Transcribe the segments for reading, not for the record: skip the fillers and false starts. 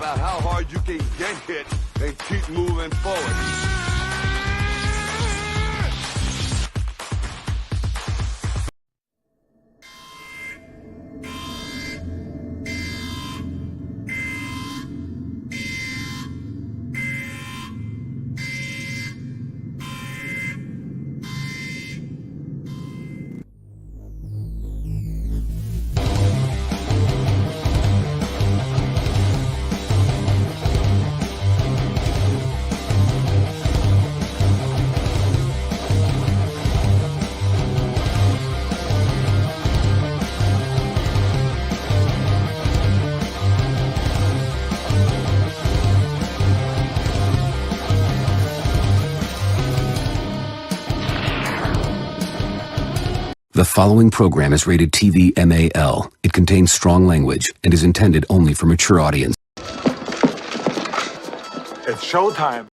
out how hard you can get hit and keep moving forward. The following program is rated TV MAL. It contains strong language and is intended only for mature audience. It's showtime.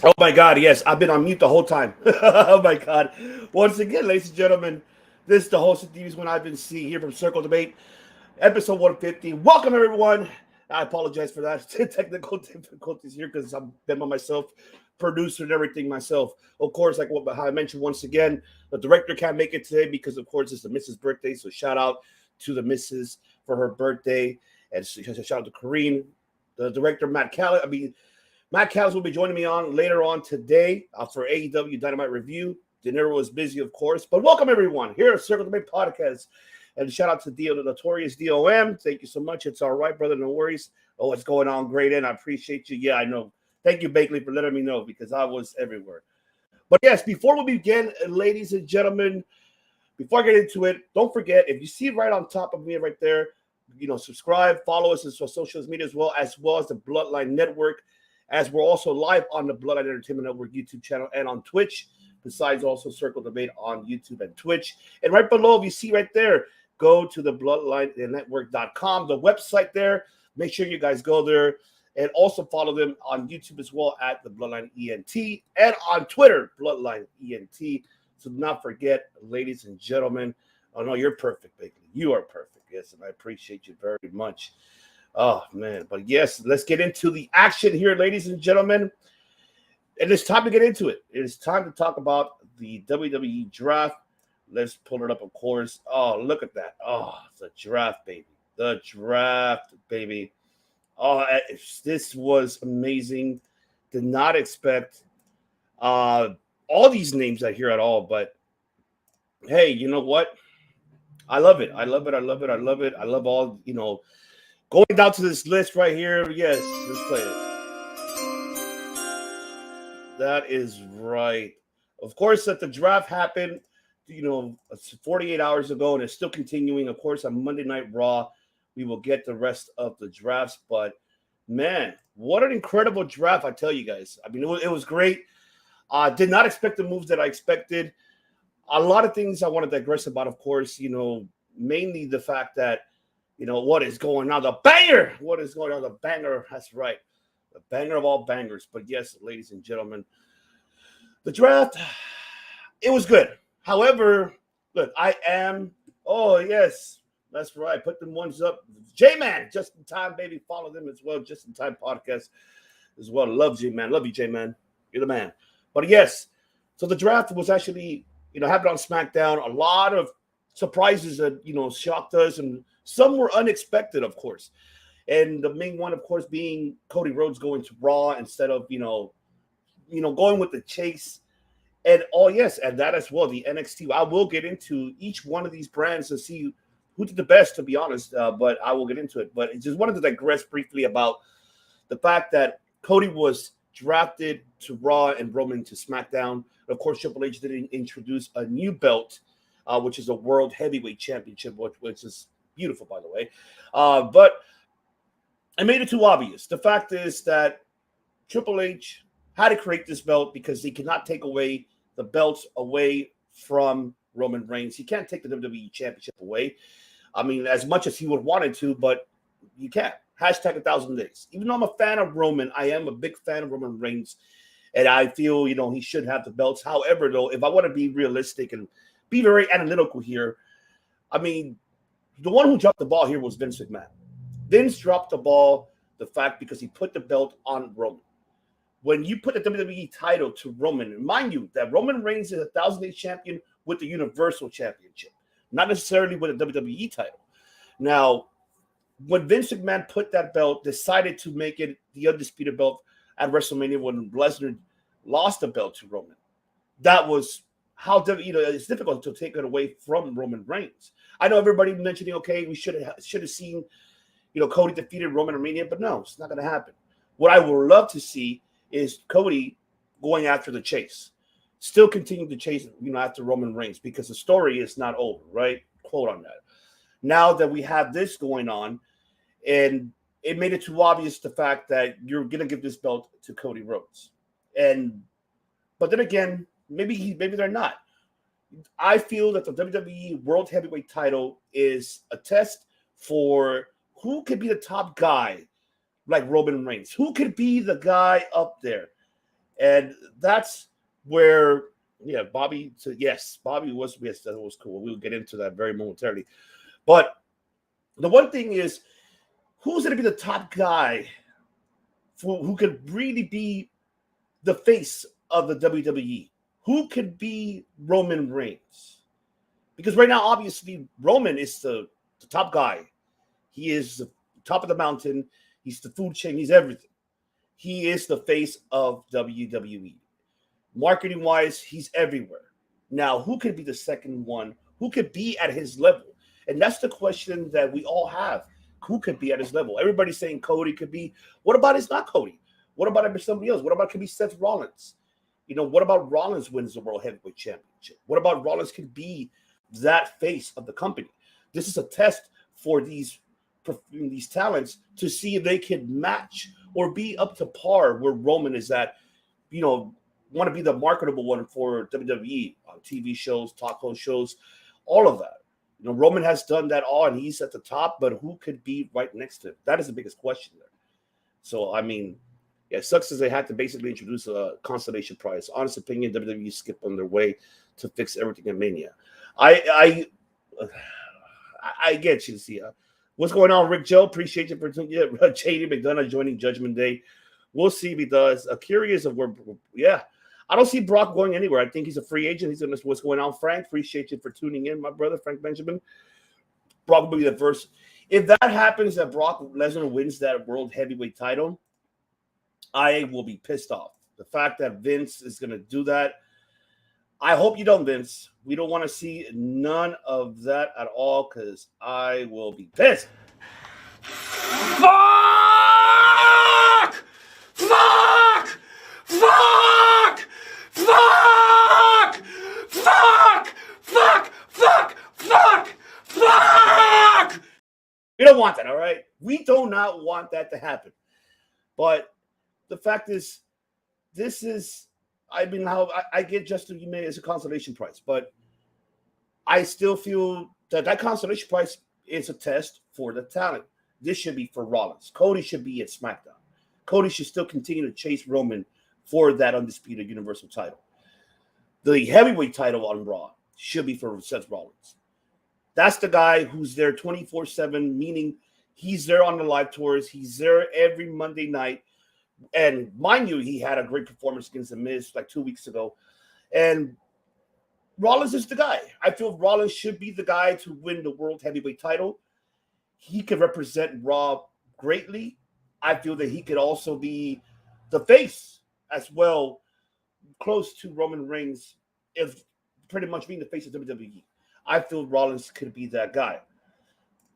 Oh my God, yes, I've been on mute the whole time. Oh my God. Once again, ladies and gentlemen, this is the host of TV's When I've Been Seeing here from Circle Debate, episode 150. Welcome, everyone. I apologize for that. Technical difficulties here because I'm been by myself, producer and everything myself. Of course, like what I mentioned once again, the director can't make it today because, of course, it's the missus' birthday. So shout out to the missus for her birthday. And shout out to Kareen, the director, Matt Callis will be joining me on later on today for AEW Dynamite Review. De Niro is busy, of course. But welcome, everyone, here at Circle Debate Podcast. And shout out to the notorious DOM. Thank you so much. It's all right, brother. No worries. Oh, what's going on? Great, and I appreciate you. Yeah, I know. Thank you, Bakley, for letting me know because I was everywhere. But yes, before we begin, ladies and gentlemen, before I get into it, don't forget, if you see right on top of me right there, subscribe, follow us on social media as well as the Bloodline Network, as we're also live on the Bloodline Entertainment Network YouTube channel and on Twitch, besides also Circle Debate on YouTube and Twitch. And right below, if you see right there, go to the bloodlinenetwork.com, the website there. Make sure you guys go there and also follow them on YouTube as well at the Bloodline ENT and on Twitter, Bloodline ENT. So do not forget, ladies and gentlemen. Oh, no, you're perfect, Bakley. You are perfect. Yes, and I appreciate you very much. Oh, man. But yes, let's get into the action here, ladies and gentlemen. And it's time to get into it. It is time to talk about the WWE draft. Let's pull it up, of course. Oh, look at that. Oh, the draft, baby. The draft, baby. Oh, this was amazing. Did not expect all these names I hear at all. But, hey, you know what? I love it. I love it. I love it. I love it. I love all, going down to this list right here, yes, let's play it. That is right. Of course, that the draft happened, 48 hours ago, and it's still continuing. Of course, on Monday Night Raw, we will get the rest of the drafts. But, man, what an incredible draft, I tell you guys. I mean, it was great. Did not expect the moves that I expected. A lot of things I want to digress about, of course, mainly the fact that, what is going on? The banger! What is going on? The banger. That's right. The banger of all bangers. But yes, ladies and gentlemen, the draft, it was good. However, look, oh, yes, that's right. Put them ones up. J-Man, Just in Time, baby. Follow them as well. Just in Time podcast as well. Love J-Man. Love you, J-Man. You're the man. But yes, so the draft was actually, happened on SmackDown. A lot of surprises that, shocked us, and some were unexpected, of course. And the main one, of course, being Cody Rhodes going to Raw instead of, going with the chase. And and that as well, the NXT. I will get into each one of these brands to see who did the best, to be honest, but I will get into it. But I just wanted to digress briefly about the fact that Cody was drafted to Raw and Roman to SmackDown. Of course, Triple H did introduce a new belt, which is a World Heavyweight Championship, which is beautiful, by the way. But I made it too obvious. The fact is that Triple H had to create this belt because he cannot take away the belts away from Roman Reigns. He can't take the WWE Championship away. I mean, as much as he would wanted to, but you can't. Hashtag 1,000 days. Even though I'm a fan of Roman, I am a big fan of Roman Reigns, and I feel, he should have the belts. However, though, if I want to be realistic and be very analytical here, I mean, the one who dropped the ball here was Vince McMahon. Vince dropped the ball, the fact because he put the belt on Roman. When you put the WWE title to Roman, mind you, that Roman Reigns is a 1,000 days champion with the Universal Championship, not necessarily with a WWE title. Now, when Vince McMahon put that belt, decided to make it the undisputed belt at WrestleMania when Lesnar lost the belt to Roman, that was how it's difficult to take it away from Roman Reigns. I know everybody mentioning, okay, we should have seen, Cody defeated Roman at Mania, but no, it's not going to happen. What I would love to see is Cody going after the chase, still continuing to chase, after Roman Reigns, because the story is not over, right? Quote on that. Now that we have this going on, and it made it too obvious the fact that you're going to give this belt to Cody Rhodes. But then again, maybe they're not. I feel that the WWE World Heavyweight title is a test for who could be the top guy like Roman Reigns. Who could be the guy up there? And that's where, Bobby said, yes, that was cool. We'll get into that very momentarily. But the one thing is, who's going to be the top guy who could really be the face of the WWE? Who could be Roman Reigns? Because right now, obviously, Roman is the top guy. He is the top of the mountain. He's the food chain. He's everything. He is the face of WWE. Marketing-wise, he's everywhere. Now, who could be the second one? Who could be at his level? And that's the question that we all have. Who could be at his level? Everybody's saying Cody could be. What about it's not Cody? What about it be somebody else? What about it could be Seth Rollins? What about Rollins wins the World Heavyweight Championship? What about Rollins could be that face of the company? This is a test for these talents to see if they can match or be up to par where Roman is at, want to be the marketable one for WWE on TV shows, talk shows, all of that. Roman has done that all, and he's at the top, but who could be right next to him? That is the biggest question there. So, I mean, it sucks as they had to basically introduce a consolation prize. Honest opinion, WWE skipped on their way to fix everything in Mania. I get you, see. What's going on, Rick Joe? Appreciate you for Shady McDonough joining Judgment Day. We'll see if he does. Curious of where, I don't see Brock going anywhere. I think he's a free agent. He's going to what's going on, Frank. Appreciate you for tuning in, my brother, Frank Benjamin. Brock will be the first. If that happens, that Brock Lesnar wins that World Heavyweight title, I will be pissed off. The fact that Vince is going to do that, I hope you don't, Vince. We don't want to see none of that at all because I will be pissed. Fuck! Fuck! Fuck! Fuck! Fuck! Fuck! Fuck! Fuck! Fuck! We don't want that, all right? We do not want that to happen. But the fact is, this is, how I get Justin Yume as a consolation prize, but I still feel that consolation prize is a test for the talent. This should be for Rollins. Cody should be at SmackDown. Cody should still continue to chase Roman for that undisputed Universal title. The heavyweight title on Raw should be for Seth Rollins. That's the guy who's there 24/7, meaning he's there on the live tours. He's there every Monday night. And mind you, he had a great performance against The Miz like 2 weeks ago. And Rollins is the guy. I feel Rollins should be the guy to win the World Heavyweight title. He could represent Raw greatly. I feel that he could also be the face as well, close to Roman Reigns, if pretty much being the face of WWE. I feel Rollins could be that guy.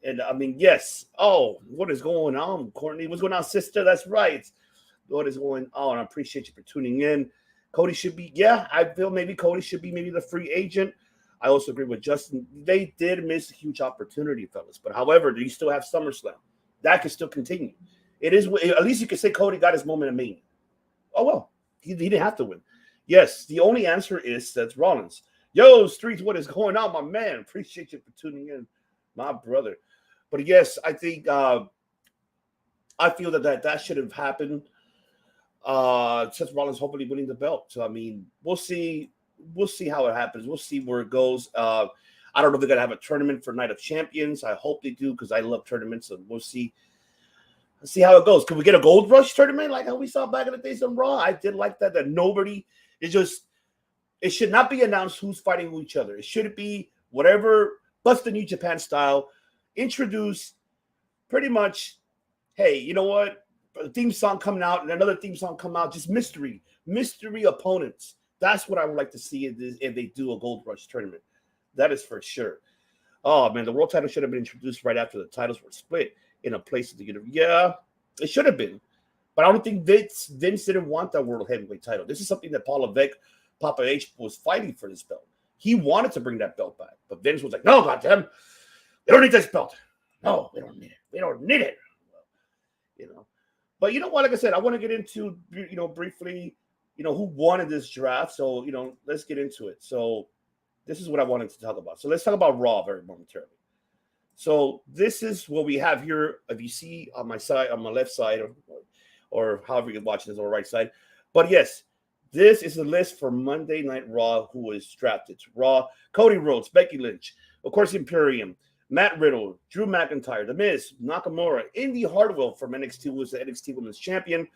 And I mean, yes. Oh, what is going on, Courtney? What's going on, sister? That's right. What is going on? I appreciate you for tuning in. Cody should be, yeah, I feel maybe Cody should be maybe the free agent. I also agree with Justin. They did miss a huge opportunity, fellas. But however, you still have SummerSlam. That can still continue. It is, at least you can say Cody got his moment of Mania. Oh, well, he didn't have to win. Yes, the only answer is Seth Rollins. Yo, Streets, what is going on, my man? Appreciate you for tuning in, my brother. But yes, I think I feel that should have happened. Seth Rollins hopefully winning the belt. So I mean, we'll see how it happens. We'll see where it goes. I don't know if they're gonna have a tournament for Night of Champions. I hope they do because I love tournaments. So we'll see. Let's see how it goes. Can we get a Gold Rush tournament like how we saw back in the days on Raw? I did like that. That nobody is just. It should not be announced who's fighting each other. It should be whatever. Bust the New Japan style. Introduce pretty much. Hey, you know what? A theme song coming out and another theme song come out. Just mystery opponents. That's what I would like to see if they do a Gold Rush tournament. That is for sure. Oh man, the world title should have been introduced right after the titles were split in a place to get it. Yeah, it should have been, but I don't think Vince didn't want that world heavyweight title. This is something that Paul Levesque, Papa H, was fighting for this belt. He wanted to bring that belt back, but Vince was like, "No, goddamn, they don't need this belt. No, we don't need it. We don't need it." You know. But you know what? Like I said, I want to get into, briefly, who won in this draft. So, let's get into it. So this is what I wanted to talk about. So let's talk about Raw very momentarily. So this is what we have here. If you see on my side, on my left side, or however you're watching this on the right side. But yes, this is the list for Monday Night Raw who was drafted to Raw. Cody Rhodes, Becky Lynch, of course, Imperium, Matt Riddle, Drew McIntyre, The Miz, Nakamura, Indy Hartwell from NXT, who was the NXT Women's Champion.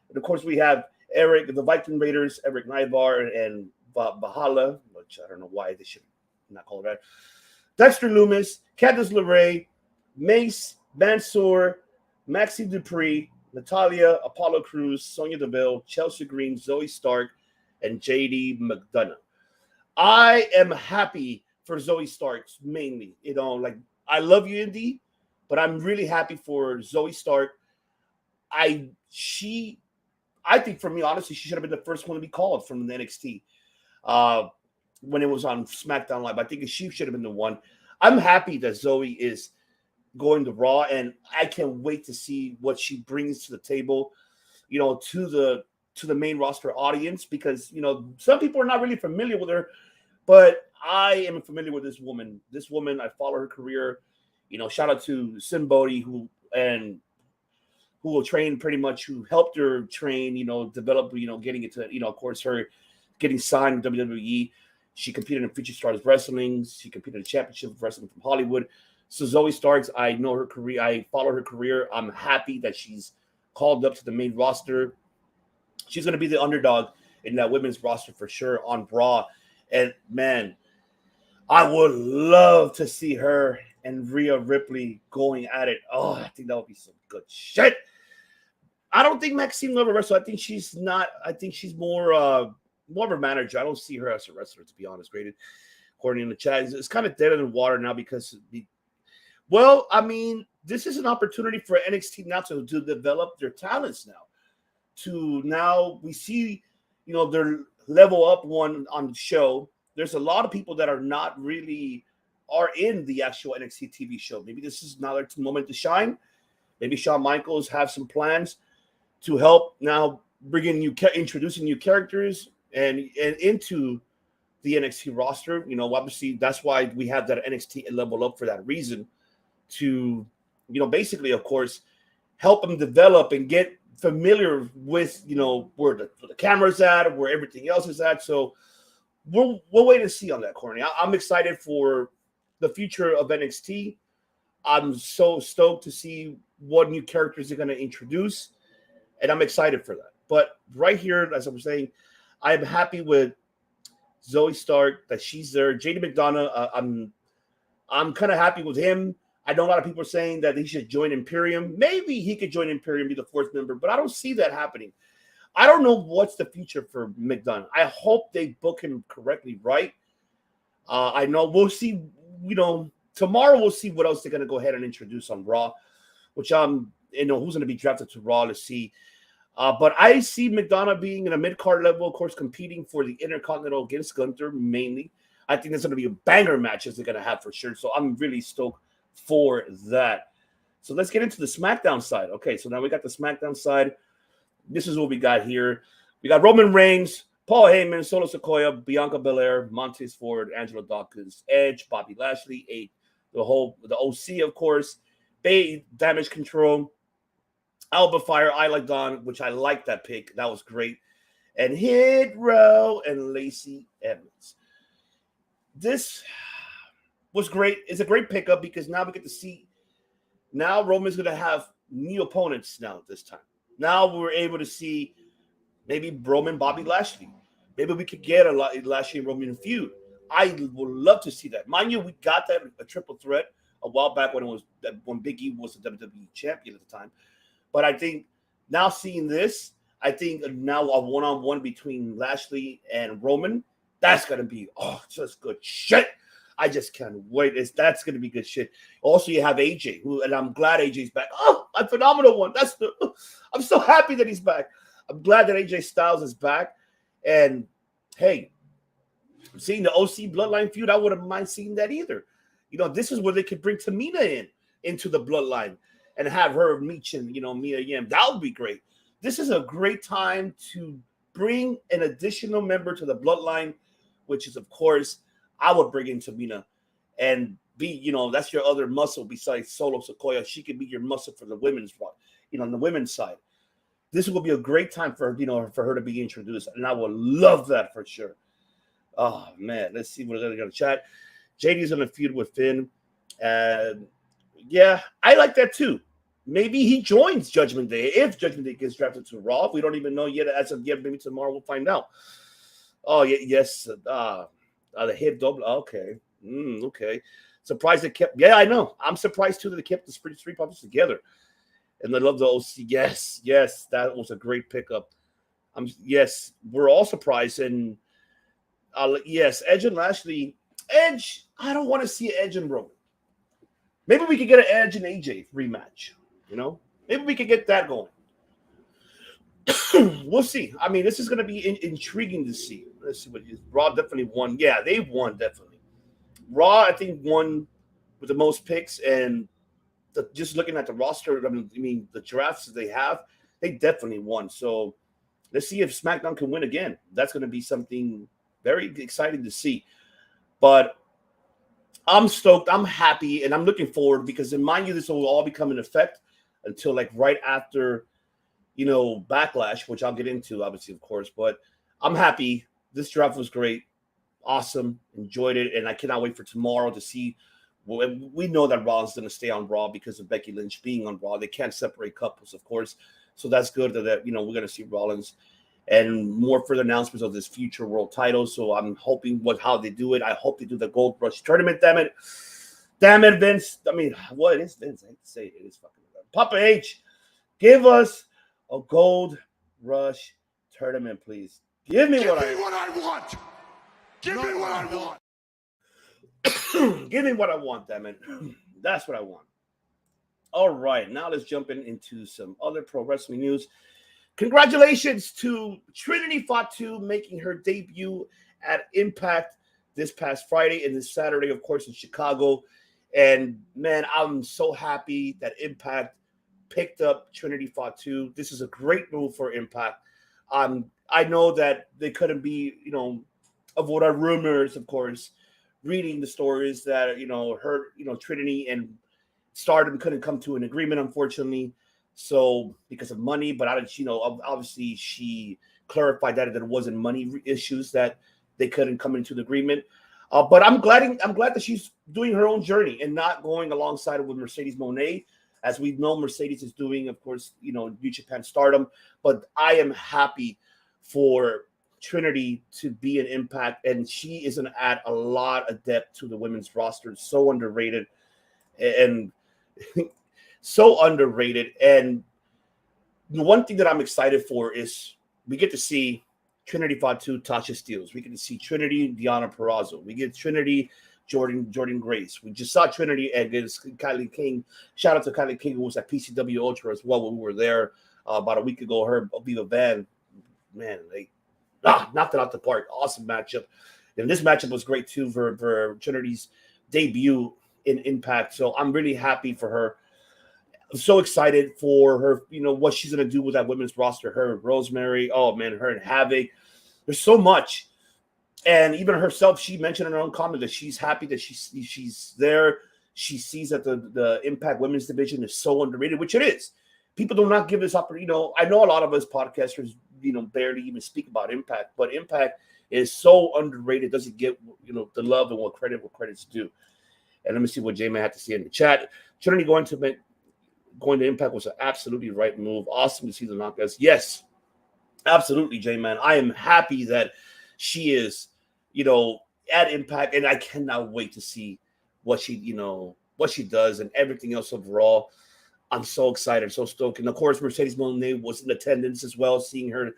And of course, we have Eric, the Viking Raiders, Eric Naivar, and Bahala, which I don't know why they should not call it that. Dexter Lumis, Candice LeRae, Mace, Mansoor, Maxie Dupree, Natalia, Apollo Crews, Sonya Deville, Chelsea Green, Zoe Stark, and JD McDonough. I am happy for Zoe Stark mainly. I love you, Indy, but I'm really happy for Zoe Stark. I think for me, honestly, she should have been the first one to be called from the NXT when it was on SmackDown Live. I think she should have been the one. I'm happy that Zoe is going to Raw, and I can't wait to see what she brings to the table, to the main roster audience, because some people are not really familiar with her, but I am familiar with this woman. This woman, I follow her career. Shout out to Sim Bodhi, who will train pretty much, who helped her train, develop, getting into, of course, her getting signed in WWE. She competed in Future Stars Wrestling. She competed in the Championship of Wrestling from Hollywood. So Zoe Starks, I know her career. I follow her career. I'm happy that she's called up to the main roster. She's going to be the underdog in that women's roster for sure on Raw. And man, I would love to see her and Rhea Ripley going at it. Oh, I think that would be some good shit. I don't think Maxine will ever wrestle. I think she's more of a manager. I don't see her as a wrestler, to be honest, Graded. According to the chat, it's kind of dead in the water now because, this is an opportunity for NXT now to develop their talents now. Now we see, their level up one on the show. There's a lot of people that are not really are in the actual NXT TV show. Maybe this is now their moment to shine. Maybe Shawn Michaels have some plans to help now introducing new characters and into the NXT roster. Obviously that's why we have that NXT level up for that reason, to, basically, of course, help them develop and get familiar with, where the camera's at, where everything else is at. So we'll wait and see on that, Courtney. I'm excited for the future of NXT. I'm so stoked to see what new characters they're going to introduce, and I'm excited for that. But right here, as I was saying, I'm happy with Zoe Stark that she's there. JD McDonough, I'm kind of happy with him. I know a lot of people are saying that he should join Imperium. Maybe he could join Imperium, be the fourth member, but I don't see that happening. I don't know what's the future for McDonough. I hope they book him correctly, right? I know we'll see, tomorrow we'll see what else they're gonna go ahead and introduce on Raw, which who's gonna be drafted to Raw. Let's see. But I see McDonough being in a mid-card level, of course, competing for the Intercontinental against Gunther mainly. I think that's going to be a banger match as they're going to have for sure. So I'm really stoked for that. So let's get into the SmackDown side. Okay, so now we got the SmackDown side. This is what we got here. We got Roman Reigns, Paul Heyman, Solo Sikoa, Bianca Belair, Montez Ford, Angelo Dawkins, Edge, Bobby Lashley, the OC, of course, Bay, Damage Control, Alba Fire, I Like Dawn, which I like that pick. That was great. And Hit Row and Lacey Evans. This was great. It's a great pickup because now we get to see. Now Roman's going to have new opponents now this time. Now we're able to see maybe Roman, Bobby Lashley. Maybe we could get a Lashley and Roman feud. I would love to see that. Mind you, we got that a triple threat a while back when Big E was the WWE champion at the time. But I think now seeing this, I think now a one-on-one between Lashley and Roman, that's going to be, just good shit. I just can't wait. That's going to be good shit. Also, you have AJ, and I'm glad AJ's back. Oh, a phenomenal one. I'm so happy that he's back. I'm glad that AJ Styles is back. And, hey, seeing the OC Bloodline feud, I wouldn't mind seeing that either. This is where they could bring Tamina into the Bloodline and have her meet Mia Yim. That would be great. This is a great time to bring an additional member to the Bloodline, which is, of course, I would bring in Tamina and be, that's your other muscle besides Solo Sikoa. She could be your muscle for the women's, on the women's side. This will be a great time for her to be introduced, and I would love that for sure. Oh man, let's see what they're gonna chat. JD's on a feud with Finn, and yeah, I like that too. Maybe he joins Judgment Day if Judgment Day gets drafted to Raw. We don't even know yet. As of yet, maybe tomorrow we'll find out. Oh yes, the hip double. Okay, okay. Surprised they kept. Yeah, I know. I'm surprised too that they kept the Street Profits together. And I love the OC. Yes, that was a great pickup. Yes, we're all surprised. And yes, Edge and Lashley. Edge, I don't want to see Edge and Roman. Maybe we could get an Edge and AJ rematch. Maybe we could get that going. We'll see. I mean, this is going to be intriguing to see. Let's see what Raw definitely won. Yeah, they won definitely. Raw, I think, won with the most picks, and just looking at the roster, I mean, the drafts they have, they definitely won. So let's see if SmackDown can win again. That's going to be something very exciting to see. But I'm stoked. I'm happy, and I'm looking forward because, mind you, this will all become in effect until right after, Backlash, which I'll get into, obviously, of course. But I'm happy. This draft was great, awesome, enjoyed it, and I cannot wait for tomorrow to see. We know that Raw is going to stay on Raw because of Becky Lynch being on Raw. They can't separate couples, of course. So that's good that we're going to see Rollins and more further announcements of this future world title. So I'm hoping how they do it. I hope they do the Gold Rush tournament. Damn it, Vince. I mean, what is Vince? I hate to say it. It is fucking Papa H. Give us a Gold Rush tournament, please. Give me what I want. Give me what I want. Give me what I want, damn it. That's what I want. All right, now let's jump into some other pro wrestling news. Congratulations to Trinity Fatu making her debut at Impact this past Friday and this Saturday, of course, in Chicago. And, man, I'm so happy that Impact picked up Trinity Fatu. This is a great move for Impact. I know that they couldn't be, of what are rumors, of course, reading the stories that, Trinity and Stardom couldn't come to an agreement, unfortunately. So because of money, but obviously she clarified that it wasn't money issues that they couldn't come into the agreement. But I'm glad that she's doing her own journey and not going alongside with Mercedes Moné, as we know Mercedes is doing, of course, New Japan Stardom. But I am happy for Trinity to be an Impact, and she is going to add a lot of depth to the women's roster. So underrated and so underrated. And the one thing that I'm excited for is we get to see Trinity Fatu, Tasha Steelz. We get to see Trinity, Deonna Purrazzo. We get Trinity Jordan Grace. We just saw Trinity against Kylie King. Shout out to Kylie King, who was at PCW Ultra as well when we were there about a week ago. Her Viva Van, man, they knocked it out the park. Awesome matchup. And this matchup was great too for Trinity's debut in Impact. So I'm really happy for her. I'm so excited for her, what she's going to do with that women's roster. Her and Rosemary, oh man, her and Havoc. There's so much. And even herself, she mentioned in her own comment that she's happy that she's there. She sees that the Impact women's division is so underrated, which it is. People do not give this opportunity. I know a lot of us podcasters, barely even speak about Impact, but Impact is so underrated. Doesn't get, the love and what credit's due. And let me see what J-Man had to say in the chat. Trinity going to Impact was an absolutely right move. Awesome to see the knockouts. Yes, absolutely, J-Man. I am happy that she is, at Impact, and I cannot wait to see what she does and everything else overall. I'm so excited, so stoked. And of course, Mercedes Moné was in attendance as well, seeing her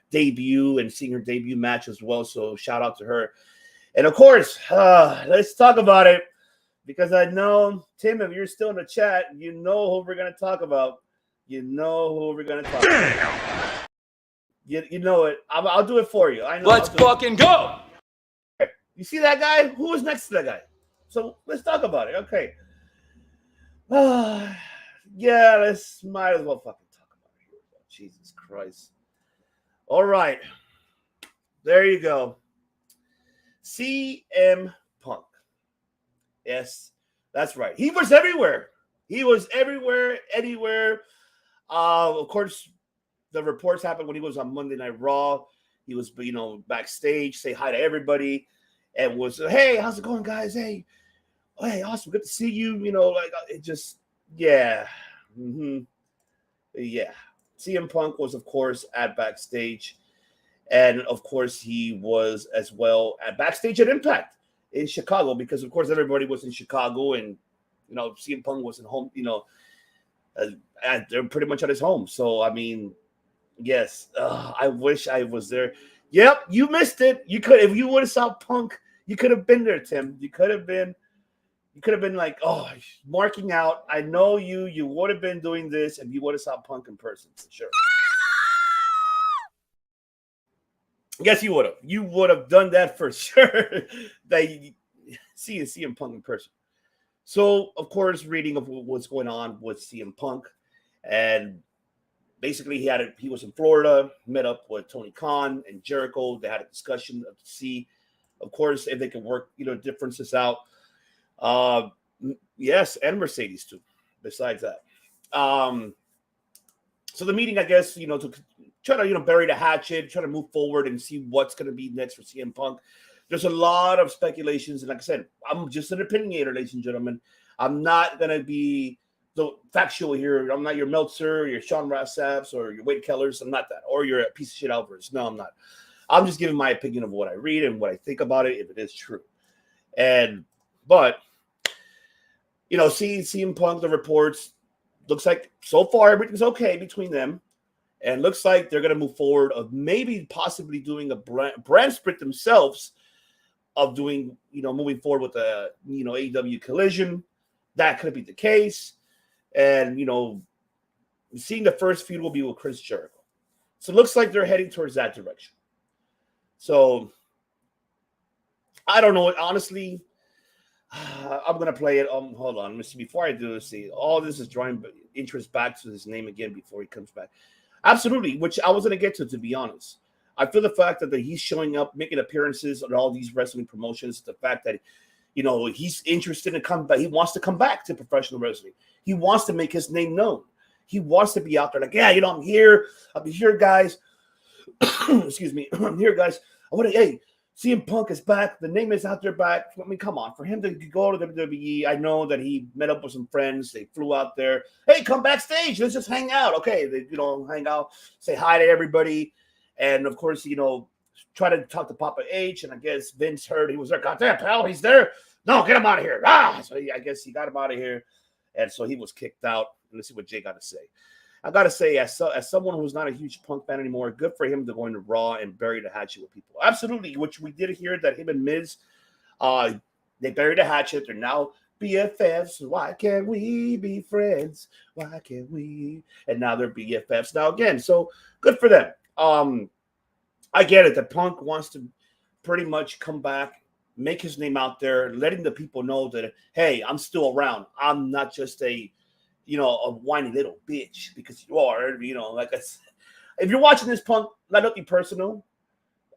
debut match as well. So shout out to her. And of course, let's talk about it, because I know, Tim, if you're still in the chat, you know who we're going to talk about. You know it. I'll do it for you. I know. Let's fucking go. You see that guy? Who was next to that guy? So let's talk about it. Okay. Yeah, might as well fucking talk about it here. Jesus Christ. All right. There you go. CM Punk. Yes, that's right. He was everywhere. Anywhere. Of course, the reports happened when he was on Monday Night Raw. He was, backstage, say hi to everybody, and was, hey, how's it going, guys? Hey, awesome, good to see you. It just, yeah. Yeah. CM Punk was, of course, at backstage. And, of course, he was as well at backstage at Impact in Chicago, because, of course, everybody was in Chicago, and, CM Punk was in home, they're pretty much at his home. So, I mean, yes, I wish I was there. Yep, you missed it. You could, if you would have saw Punk, you could have been there, Tim. You could have been like, marking out. I know you would have been doing this if you would have saw Punk in person, for sure. Yes, you would have. You would have done that for sure. That see CM Punk in person. So, of course, reading of what's going on with CM Punk, and basically he was in Florida, met up with Tony Khan and Jericho. They had a discussion to see, of course, if they can work, differences out. Yes, and Mercedes too. Besides that, so the meeting, I guess, to try to bury the hatchet, try to move forward and see what's going to be next for CM Punk. There's a lot of speculations, and like I said, I'm just an opinionator, ladies and gentlemen. I'm not going to be the factual here. I'm not your Meltzer, your Sean Ross Saps, or your Wade Kellers. I'm not that. Or you're a piece of shit Alvarez. No, I'm not. I'm just giving my opinion of what I read and what I think about it, if it is true. But seeing CM Punk, the reports, looks like so far everything's okay between them. And looks like they're going to move forward of maybe possibly doing a brand split themselves, of doing, moving forward with a, AEW Collision. That could be the case. And, seeing the first feud will be with Chris Jericho. So it looks like they're heading towards that direction. So I don't know. Honestly, I'm going to play it. Hold on. Let me see. Before I do this, see, all this is drawing interest back to his name again before he comes back. Absolutely, which I was going to get to be honest. I feel the fact that he's showing up, making appearances on all these wrestling promotions, the fact that, he's interested in coming back. He wants to come back to professional wrestling. He wants to make his name known. He wants to be out there like, yeah, I'm here. I'll be here, guys. Excuse me. I'm here, guys. Hey, CM Punk is back. The name is out there back. I mean, come on. For him to go to WWE, I know that he met up with some friends. They flew out there. Hey, come backstage. Let's just hang out. Okay, they, hang out, say hi to everybody. And, of course, try to talk to Papa H. And I guess Vince heard he was there. God damn, pal, he's there. No, get him out of here. So I guess he got him out of here. And so he was kicked out. And let's see what Jay got to say. I got to say, as someone who's not a huge Punk fan anymore, good for him to go into Raw and bury the hatchet with people. Absolutely, which we did hear that him and Miz They buried the hatchet. They're now BFFs. Why can't we be friends? Why can't we? And now they're BFFs now again. So good for them. I get it. The Punk wants to pretty much come back, make his name out there, letting the people know that, hey, I'm still around. I'm not just a whiny little bitch, because you are, like I said. If you're watching this, Punk, let it be personal.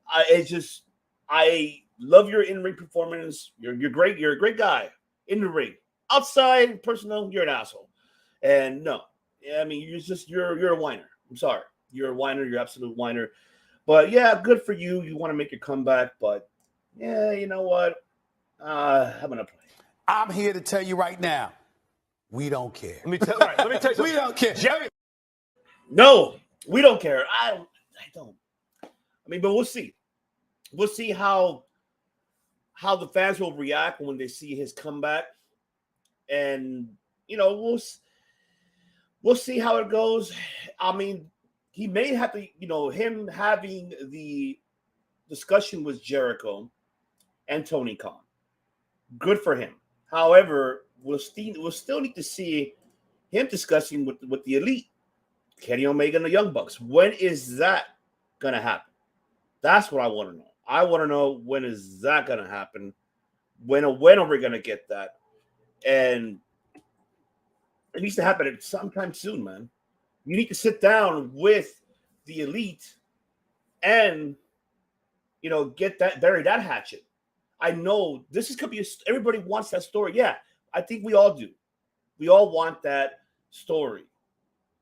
I love your in-ring performance. You're great. You're a great guy in the ring. Outside, personal, you're an asshole. And no, I mean, you're a whiner. I'm sorry. You're a whiner. You're an absolute whiner. But yeah, good for you. You want to make your comeback, but yeah, you know what? I'm gonna play. I'm here to tell you right now, we don't care. Let me tell you something. We don't care. Jerry. No, we don't care. I don't. I mean, but we'll see. We'll see how the fans will react when they see his comeback, and we'll see how it goes. I mean, he may have to, him having the discussion with Jericho and Tony Khan. Good for him. However, we'll still need to see him discussing with the Elite, Kenny Omega and the Young Bucks. When is that gonna happen? That's what I want to know. I want to know, when is that gonna happen? When are we gonna get that? And it needs to happen sometime soon, man. You need to sit down with the Elite and bury that hatchet. I know this could be everybody wants that story. Yeah, I think we all do. We all want that story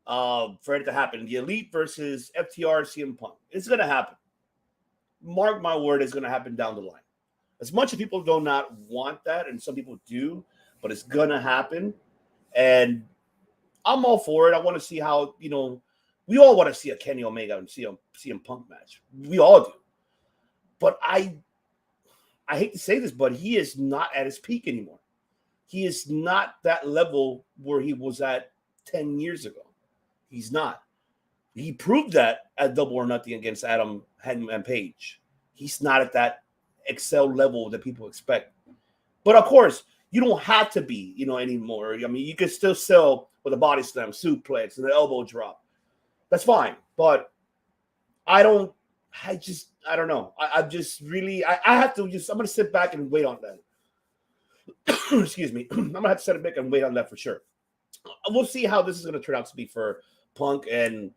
for it to happen. The Elite versus FTR, CM Punk. It's gonna happen. Mark my word, it's gonna happen down the line. As much as people do not want that, and some people do, but it's gonna happen. And I'm all for it. I want to see how, we all want to see a Kenny Omega and CM Punk match. We all do. But I hate to say this, but he is not at his peak anymore. He is not that level where he was at 10 years ago. He's not. He proved that at Double or Nothing against Adam and Page. He's not at that excel level that people expect. But of course, you don't have to be, anymore. I mean, you can still sell with a body slam, suplex, and an elbow drop. That's fine. But I don't know. I'm going to sit back and wait on that. Excuse me. I'm going to have to sit back and wait on that for sure. We'll see how this is going to turn out to be for Punk. And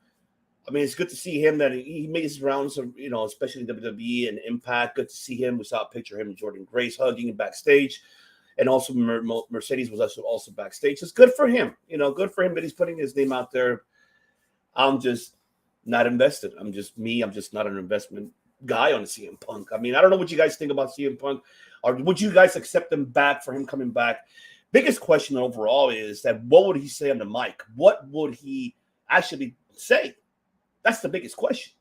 I mean, it's good to see him that he made his rounds, especially WWE and Impact. Good to see him. We saw a picture of him and Jordan Grace hugging backstage. And also Mercedes was also backstage. It's good for him. Good for him that he's putting his name out there. I'm just not invested. I'm just not an investment guy on CM Punk. I mean, I don't know what you guys think about CM Punk. Or would you guys accept him back for him coming back? Biggest question overall is that what would he say on the mic? What would he actually say? That's the biggest question.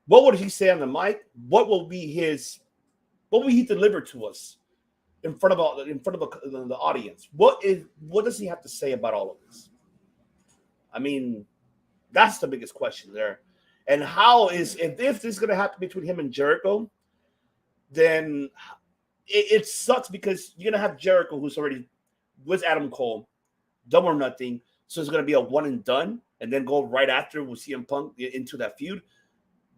What would he say on the mic? What will he deliver to us in front of the audience? What does he have to say about all of this? I mean, that's the biggest question there. And if this is going to happen between him and Jericho, then it sucks, because you're going to have Jericho, who's already with Adam Cole, Double or Nothing. So it's going to be a one and done, and then go right after with CM Punk into that feud.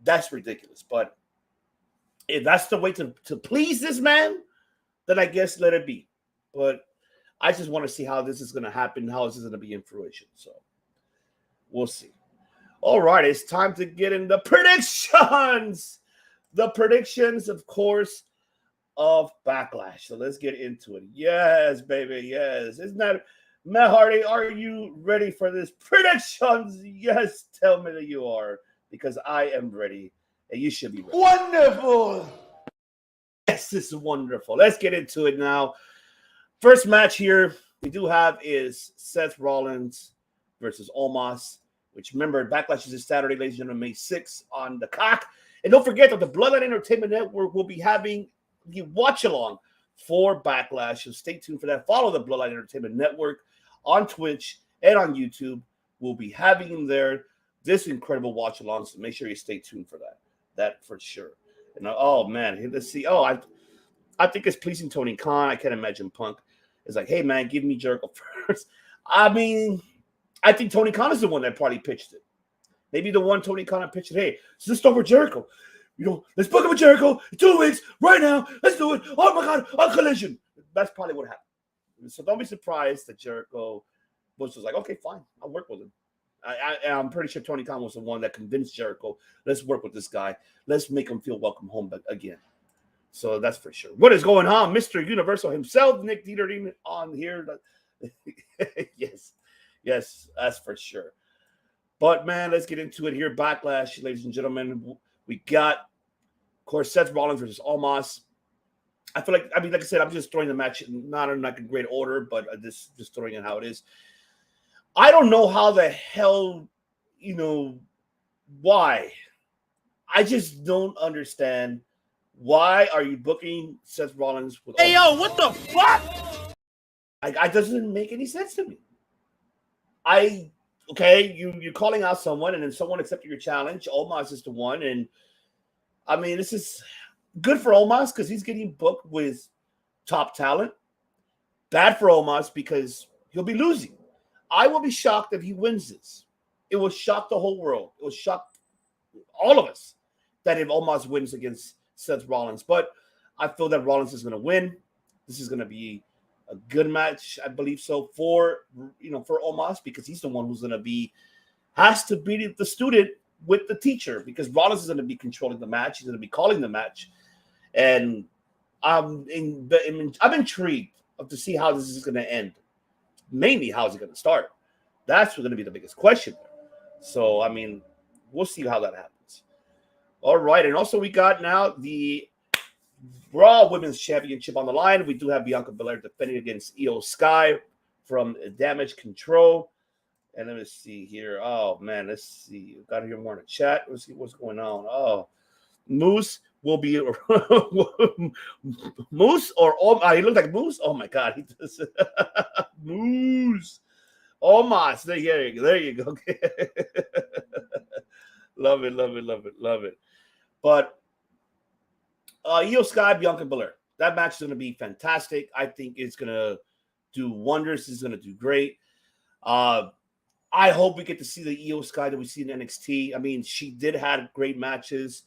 That's ridiculous. But if that's the way to please this man, then I guess let it be. But I just want to see how this is going to happen, how this is going to be in fruition. So we'll see. All right, it's time to get in the predictions. The predictions, of course, of Backlash. So let's get into it. Yes, baby, yes. Isn't that, Matt Hardy, are you ready for this predictions? Yes, tell me that you are, because I am ready, and you should be ready. Wonderful. Yes, this is wonderful. Let's get into it now. First match here we do have is Seth Rollins versus Omos, which, remember, Backlash is this Saturday, ladies and gentlemen, May 6th on the cock. And don't forget that the Bloodline Entertainment Network will be having the watch-along for Backlash. So stay tuned for that. Follow the Bloodline Entertainment Network on Twitch and on YouTube. We'll be having there this incredible watch-along, so make sure you stay tuned for that. That for sure. And oh, man, let's see. Oh, I think it's pleasing Tony Khan. I can't imagine Punk is like, hey, man, give me Jericho first. I mean, I think Tony Khan is the one that probably pitched it. Maybe the one Tony Khan pitched it, hey, let's start with Jericho. Let's book him with Jericho in 2 weeks, right now. Let's do it. Oh, my God, on Collision. That's probably what happened. So don't be surprised that Jericho was just like, okay, fine, I'll work with him. I'm pretty sure Tony Khan was the one that convinced Jericho, let's work with this guy. Let's make him feel welcome home again. So that's for sure. What is going on? Mr. Universal himself, Nick Dieter, on here. Yes, that's for sure. But, man, let's get into it here. Backlash, ladies and gentlemen. We got, of course, Seth Rollins versus Omos. I feel like, like I said, I'm just throwing the match not in like a great order, but just throwing it how it is. I don't know how the hell, why. I just don't understand. Why are you booking Seth Rollins with Hey, yo, what the fuck? It doesn't make any sense to me. You're calling out someone, and then someone accepted your challenge. Omos is the one, and I mean, this is good for Omos because he's getting booked with top talent. Bad for Omos because he'll be losing. I will be shocked if he wins this. It will shock the whole world. It will shock all of us that if Omos wins against Seth Rollins. But I feel that Rollins is going to win. This is going to be a good match, I believe so, for Omos, because he's the one who's going to has to be the student with the teacher, because Rollins is going to be controlling the match. He's going to be calling the match. And I'm intrigued to see how this is going to end. Mainly, how is it going to start? That's going to be the biggest question. So, I mean, we'll see how that happens. All right. And also we got now the Raw Women's Championship on the line. We do have Bianca Belair defending against Io Sky from Damage Control. And let me see here. Oh, man. Let's see. Got to hear more in the chat. Let's see what's going on. Oh, Moose will be Moose or he looks like Moose. Oh, my God. He does. Moose. Omos. There you go. Love it. But Io Sky, Bianca Belair. That match is going to be fantastic. I think it's going to do wonders. It's going to do great. I hope we get to see the Io Sky that we see in NXT. I mean, she did have great matches.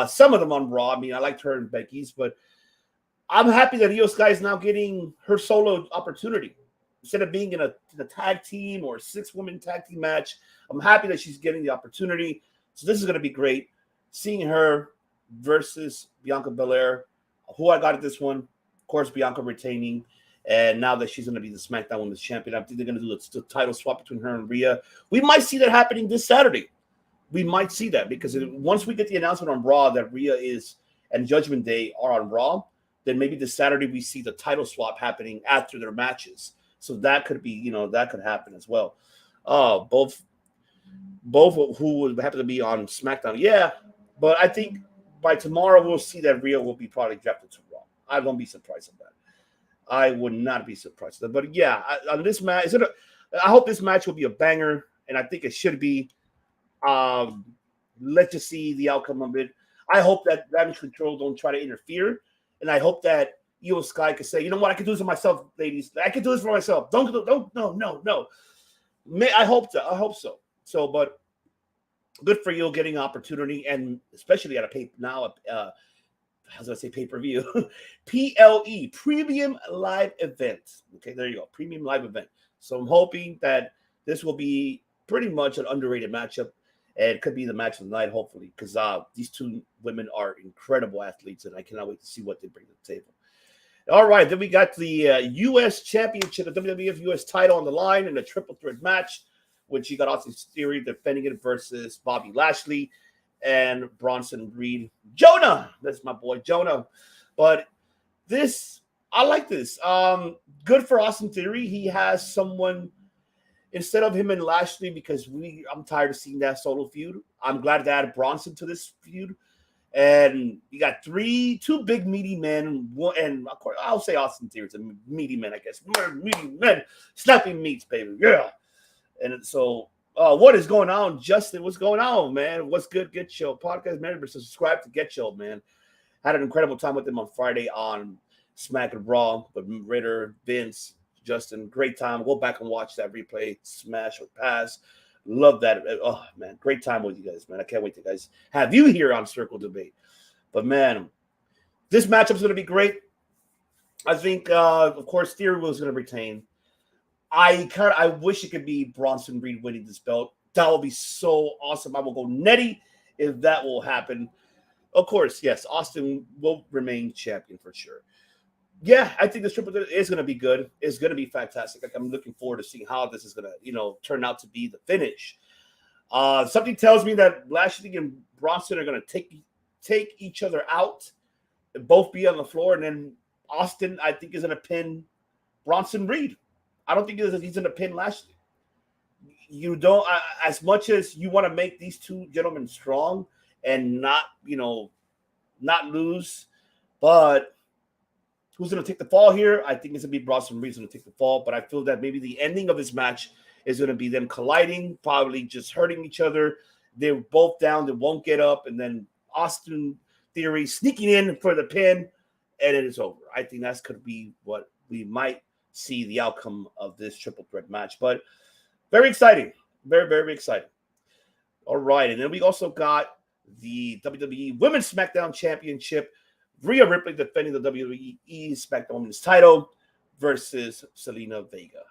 Some of them on Raw. I mean, I liked her and Becky's, but I'm happy that Io Sky is now getting her solo opportunity. Instead of being in a tag team or a 6-woman tag team match, I'm happy that she's getting the opportunity. So this is going to be great. Seeing her versus Bianca Belair, who I got at this one. Of course, Bianca retaining. And now that she's going to be the SmackDown Women's Champion, I think they're going to do the title swap between her and Rhea. We might see that happening this Saturday. We might see that because once we get the announcement on Raw that Rhea and Judgment Day are on Raw, then maybe this Saturday we see the title swap happening after their matches. So that could be, that could happen as well. Both who would happen to be on SmackDown. Yeah, but I think by tomorrow we'll see that Rhea will be probably drafted to Raw. I won't be surprised at that. I would not be surprised. But yeah, on this match, I hope this match will be a banger, and I think it should be. Let's just see the outcome of it. I hope that Damage Control don't try to interfere, and I hope that Io Sky could say, you know what, I can do this for myself, ladies. I can do this for myself. Don't, no. I hope so. So, but good for you getting an opportunity, and especially at a pay-per-view, PLE, Premium Live Event. Okay, there you go, Premium Live Event. So I'm hoping that this will be pretty much an underrated matchup, and it could be the match of the night, hopefully, because these two women are incredible athletes, and I cannot wait to see what they bring to the table. All right, then we got the U.S. Championship, the WWF U.S. title on the line in a triple threat match, which you got Austin Theory defending it versus Bobby Lashley and Bronson Reed. Jonah, that's my boy Jonah. But I like this. Good for Austin Theory. He has someone instead of him and Lashley, because I'm tired of seeing that solo feud. I'm glad to add Bronson to this feud. And you got two big meaty men, and of course I'll say Austin Theory's a meaty man, I guess. Meaty men, snapping meats, baby, yeah. And so, what is going on, Justin? What's going on, man? What's good? Get Show podcast. Remember to subscribe to Get Show, man. Had an incredible time with them on Friday on Smack and Raw. But Ritter, Vince, Justin, great time. Go back and watch that replay. Smash or pass. Love that. Oh, man. Great time with you guys, man. I can't wait to guys have you here on Circle Debate. But, man, this matchup is going to be great. I think, of course, Theory was going to retain. I wish it could be Bronson Reed winning this belt. That would be so awesome. I will go Nettie if that will happen. Of course, yes, Austin will remain champion for sure. Yeah, I think this triple threat is going to be good. It's going to be fantastic. Like, I'm looking forward to seeing how this is going to, turn out to be the finish. Something tells me that Lashley and Bronson are going to take each other out and both be on the floor, and then Austin, I think, is going to pin Bronson Reed. I don't think he's going to pin Lashley. You don't, as much as you want to make these two gentlemen strong and not lose, but who's going to take the fall here? I think it's going to be Bronson Reed's going to take the fall, but I feel that maybe the ending of this match is going to be them colliding, probably just hurting each other. They're both down, they won't get up, and then Austin Theory sneaking in for the pin, and it is over. I think that's could be what we might see the outcome of this triple threat match, but very exciting. Very, very exciting. All right, and then we also got the WWE Women's SmackDown Championship. Rhea Ripley defending the WWE SmackDown Women's title versus Selena Vega.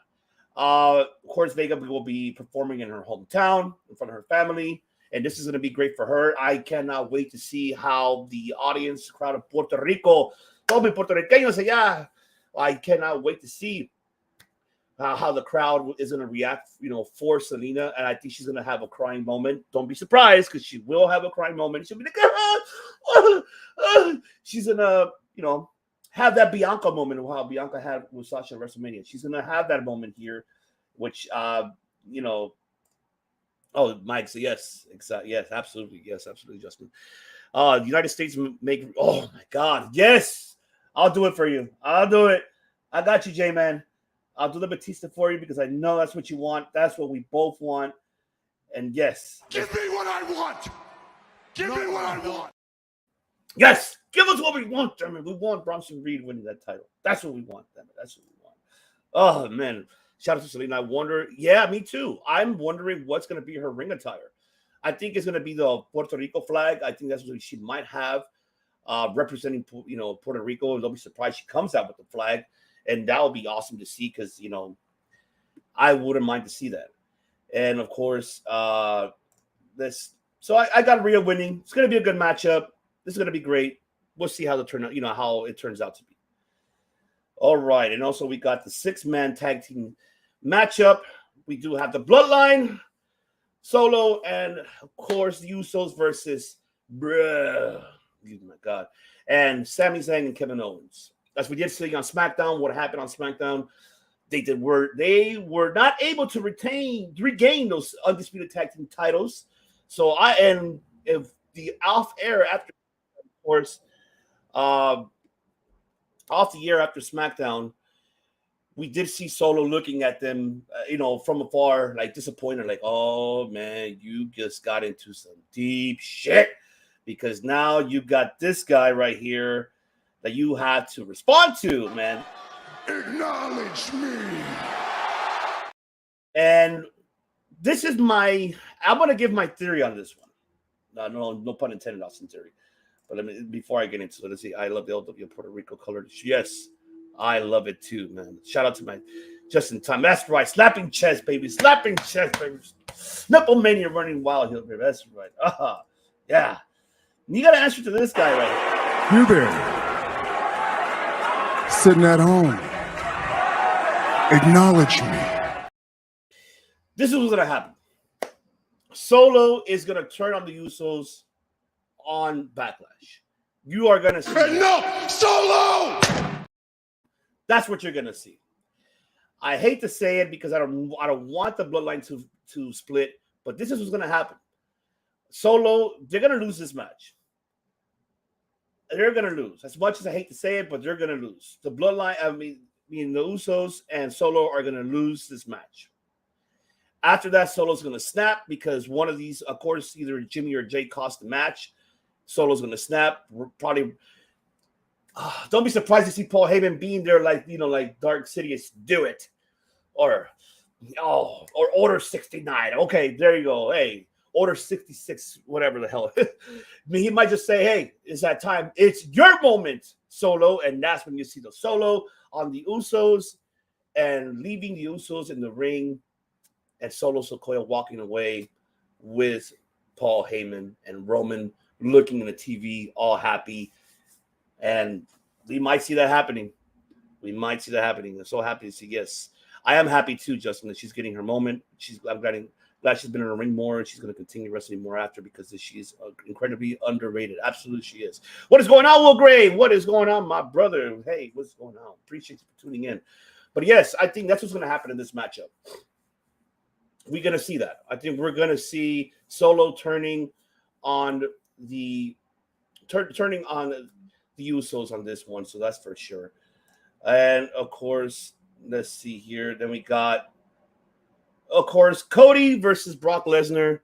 Of course, Vega will be performing in her hometown in front of her family, and this is going to be great for her. I cannot wait to see how the audience, crowd of Puerto Rico, todos mis puertorriqueños allá, I cannot wait to see how the crowd is going to react, for Selena, and I think she's going to have a crying moment. Don't be surprised, because she will have a crying moment. She'll be like, she's going to, have that Bianca moment of how Bianca had with Sasha at WrestleMania. She's going to have that moment here, which, oh, Mike, so yes, exactly, yes, absolutely, Justin. The United States make, oh my God, yes, I'll do it for you. I'll do it. I got you, J-Man. I'll do the Batista for you because I know that's what you want. That's what we both want. And yes. Give me what I want. Give me what I want. Yes. Give us what we want, damn it. We want Bronson Reed winning that title. That's what we want, damn it. That's what we want. Oh, man. Shout out to Selena. I wonder. Yeah, me too. I'm wondering what's going to be her ring attire. I think it's going to be the Puerto Rico flag. I think that's what she might have representing, Puerto Rico. And don't be surprised she comes out with the flag. And that would be awesome to see because, I wouldn't mind to see that. And, of course, this. So I got Rhea winning. It's going to be a good matchup. This is going to be great. We'll see how how it turns out to be. All right. And also we got the 6-man tag team matchup. We do have the Bloodline, Solo, and, of course, the Usos versus, oh my God, and Sami Zayn and Kevin Owens. As we did see on SmackDown, what happened on SmackDown, they were not able to regain those undisputed tag team titles. So if the off air after, of course, off the air after SmackDown, we did see Solo looking at them, from afar, like disappointed, like, oh man, you just got into some deep shit because now you got this guy right here that you had to respond to, man. Acknowledge me. And this is I'm going to give my theory on this one. No pun intended, Austin theory. But before I get into it, let's see. I love the LW Puerto Rico colored. Yes, I love it too, man. Shout out to my just in time. That's right. Slapping chest, baby. Slapping chest, baby. Nipple mania running wild here, baby. That's right. Yeah. And you got to answer to this guy right here. You there. Sitting at home. Acknowledge me. This is what's going to happen. Solo is going to turn on the Usos on Backlash. You are going to see. No! Solo! That's what you're going to see. I hate to say it because I don't want the bloodline to split, but this is what's going to happen. Solo, they're going to lose this match. They're going to lose. As much as I hate to say it, but they're going to lose. The bloodline, the Usos and Solo are going to lose this match. After that, Solo's going to snap because one of these, of course, either Jimmy or Jay cost the match. Solo's going to snap. Probably Don't be surprised to see Paul Heyman being there, like like Dark Sidious, do it, or or Order 69. Okay, there you go. Hey, Order 66, whatever the hell. I mean, he might just say, "Hey, it's that time. It's your moment, Solo," and that's when you see the Solo on the Usos and leaving the Usos in the ring, and Solo Sikoa walking away with Paul Heyman and Roman looking in the TV, all happy. And we might see that happening. I'm so happy to see. Yes, I am happy too, Justin, that she's getting her moment. I'm glad she's been in the ring more, and she's going to continue wrestling more after, because she's incredibly underrated. Absolutely, she is. What is going on, Will Gray? What is going on, my brother? Hey, what's going on? Appreciate you for tuning in. But yes, I think that's what's going to happen in this matchup. We're going to see that. I think we're going to see Solo turning on the Usos on this one, so that's for sure. And of course, let's see here. Then we got, of course, Cody versus Brock Lesnar.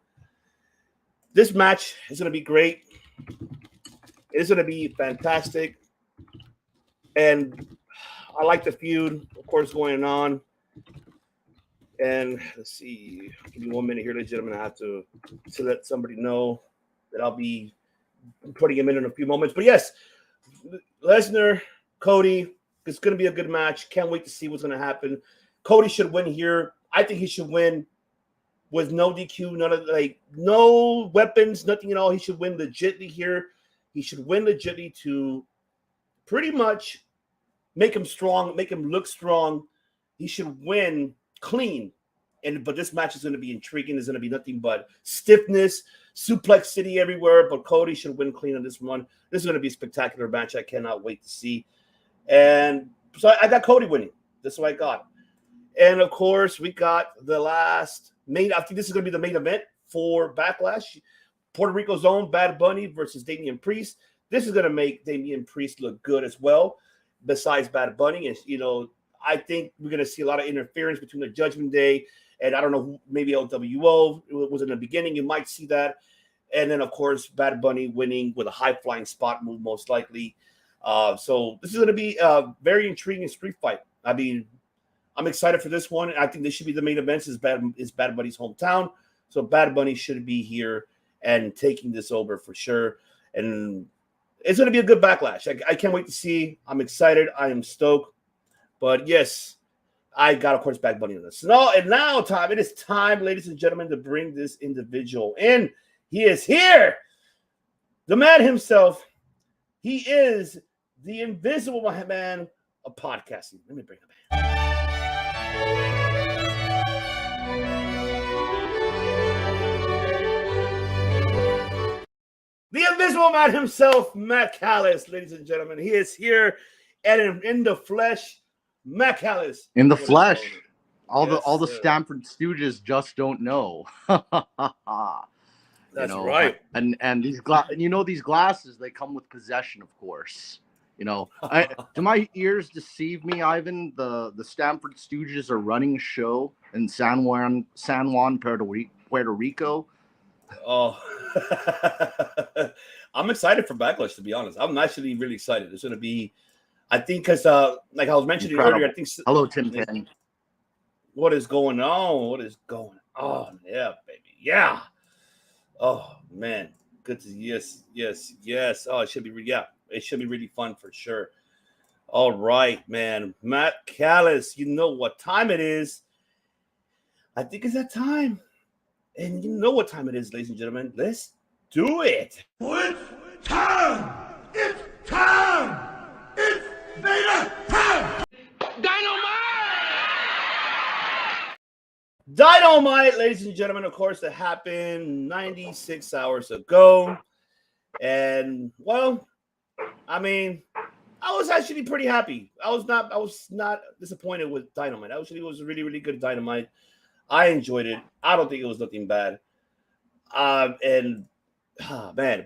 This match is going to be great. It's going to be fantastic, and I like the feud, of course, going on. And let's see. Give me 1 minute here, ladies and gentlemen. I have to let somebody know that I'll be putting him in a few moments. But yes, Lesnar, Cody, it's going to be a good match. Can't wait to see what's going to happen. Cody should win here. I think he should win with no DQ, no weapons, nothing at all. He should win legitly here. He should win legitly to pretty much make him strong, make him look strong. He should win clean. But this match is going to be intriguing. There's going to be nothing but stiffness, suplex city everywhere. But Cody should win clean on this one. This is going to be a spectacular match. I cannot wait to see. And so I got Cody winning. This is what I got. And of course, we got the last main. I think this is going to be the main event for Backlash. Puerto Rico's own Bad Bunny versus Damian Priest. This is going to make Damian Priest look good as well, besides Bad Bunny. And, I think we're going to see a lot of interference between the Judgment Day and I don't know, maybe LWO was in the beginning. You might see that. And then, of course, Bad Bunny winning with a high-flying spot move, most likely. So this is going to be a very intriguing street fight. I mean, I'm excited for this one. I think this should be the main event. Is Bad Bunny's hometown. So Bad Bunny should be here and taking this over for sure. And it's going to be a good Backlash. I can't wait to see. I'm excited. I am stoked. But yes, I got, of course, Bad Bunny on this. No, and now it is time, ladies and gentlemen, to bring this individual in. He is here. The man himself. He is the invisible man of podcasting. Let me bring him in. The invisible man himself, Matt Callis, ladies and gentlemen. He is here and in the flesh. Matt Callis. In the flesh. All the Stamford Stooges just don't know. That's right. And these these glasses, they come with possession, of course. Do my ears deceive me, Ivan? The Stamford Stooges are running a show in San Juan, Puerto Rico. Oh, I'm excited for Backlash, to be honest. I'm actually really excited. It's going to be, I think, because like I was mentioning Incredible. earlier, I think. Hello, Tim Penn. What is going on? What is going on? Yeah, baby. Yeah. Oh man, good to yes. Oh, it should be it should be really fun for sure. All right, man. Matt Callis, you know what time it is. I think it's that time. And you know what time it is, ladies and gentlemen. Let's do it. It's time! It's time! It's Vader time! Dynamite, ladies and gentlemen, of course, that happened 96 hours ago. And, well, I mean, I was actually pretty happy. I was not disappointed with Dynamite. Actually, it was really, really good Dynamite. I enjoyed it. I don't think it was nothing bad. Man,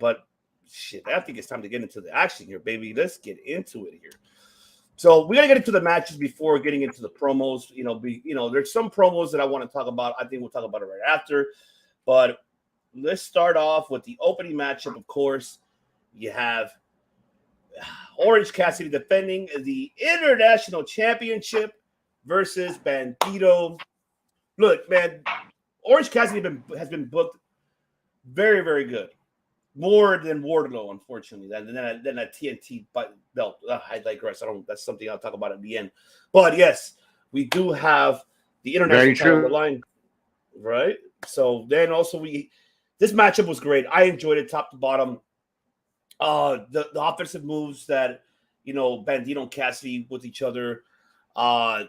but shit, I think it's time to get into the action here, baby. Let's get into it here. So we got to get into the matches before getting into the promos. There's some promos that I want to talk about. I think we'll talk about it right after. But let's start off with the opening matchup, of course. You have Orange Cassidy defending the International Championship versus Bandito. Look, man, Orange Cassidy has been booked very, very good. More than Wardlow, unfortunately, than that TNT belt. I digress. That's something I'll talk about at the end. But yes, we do have the international title on the line, right? So then also this matchup was great. I enjoyed it top to bottom. The offensive moves that Bandito and Cassidy with each other. I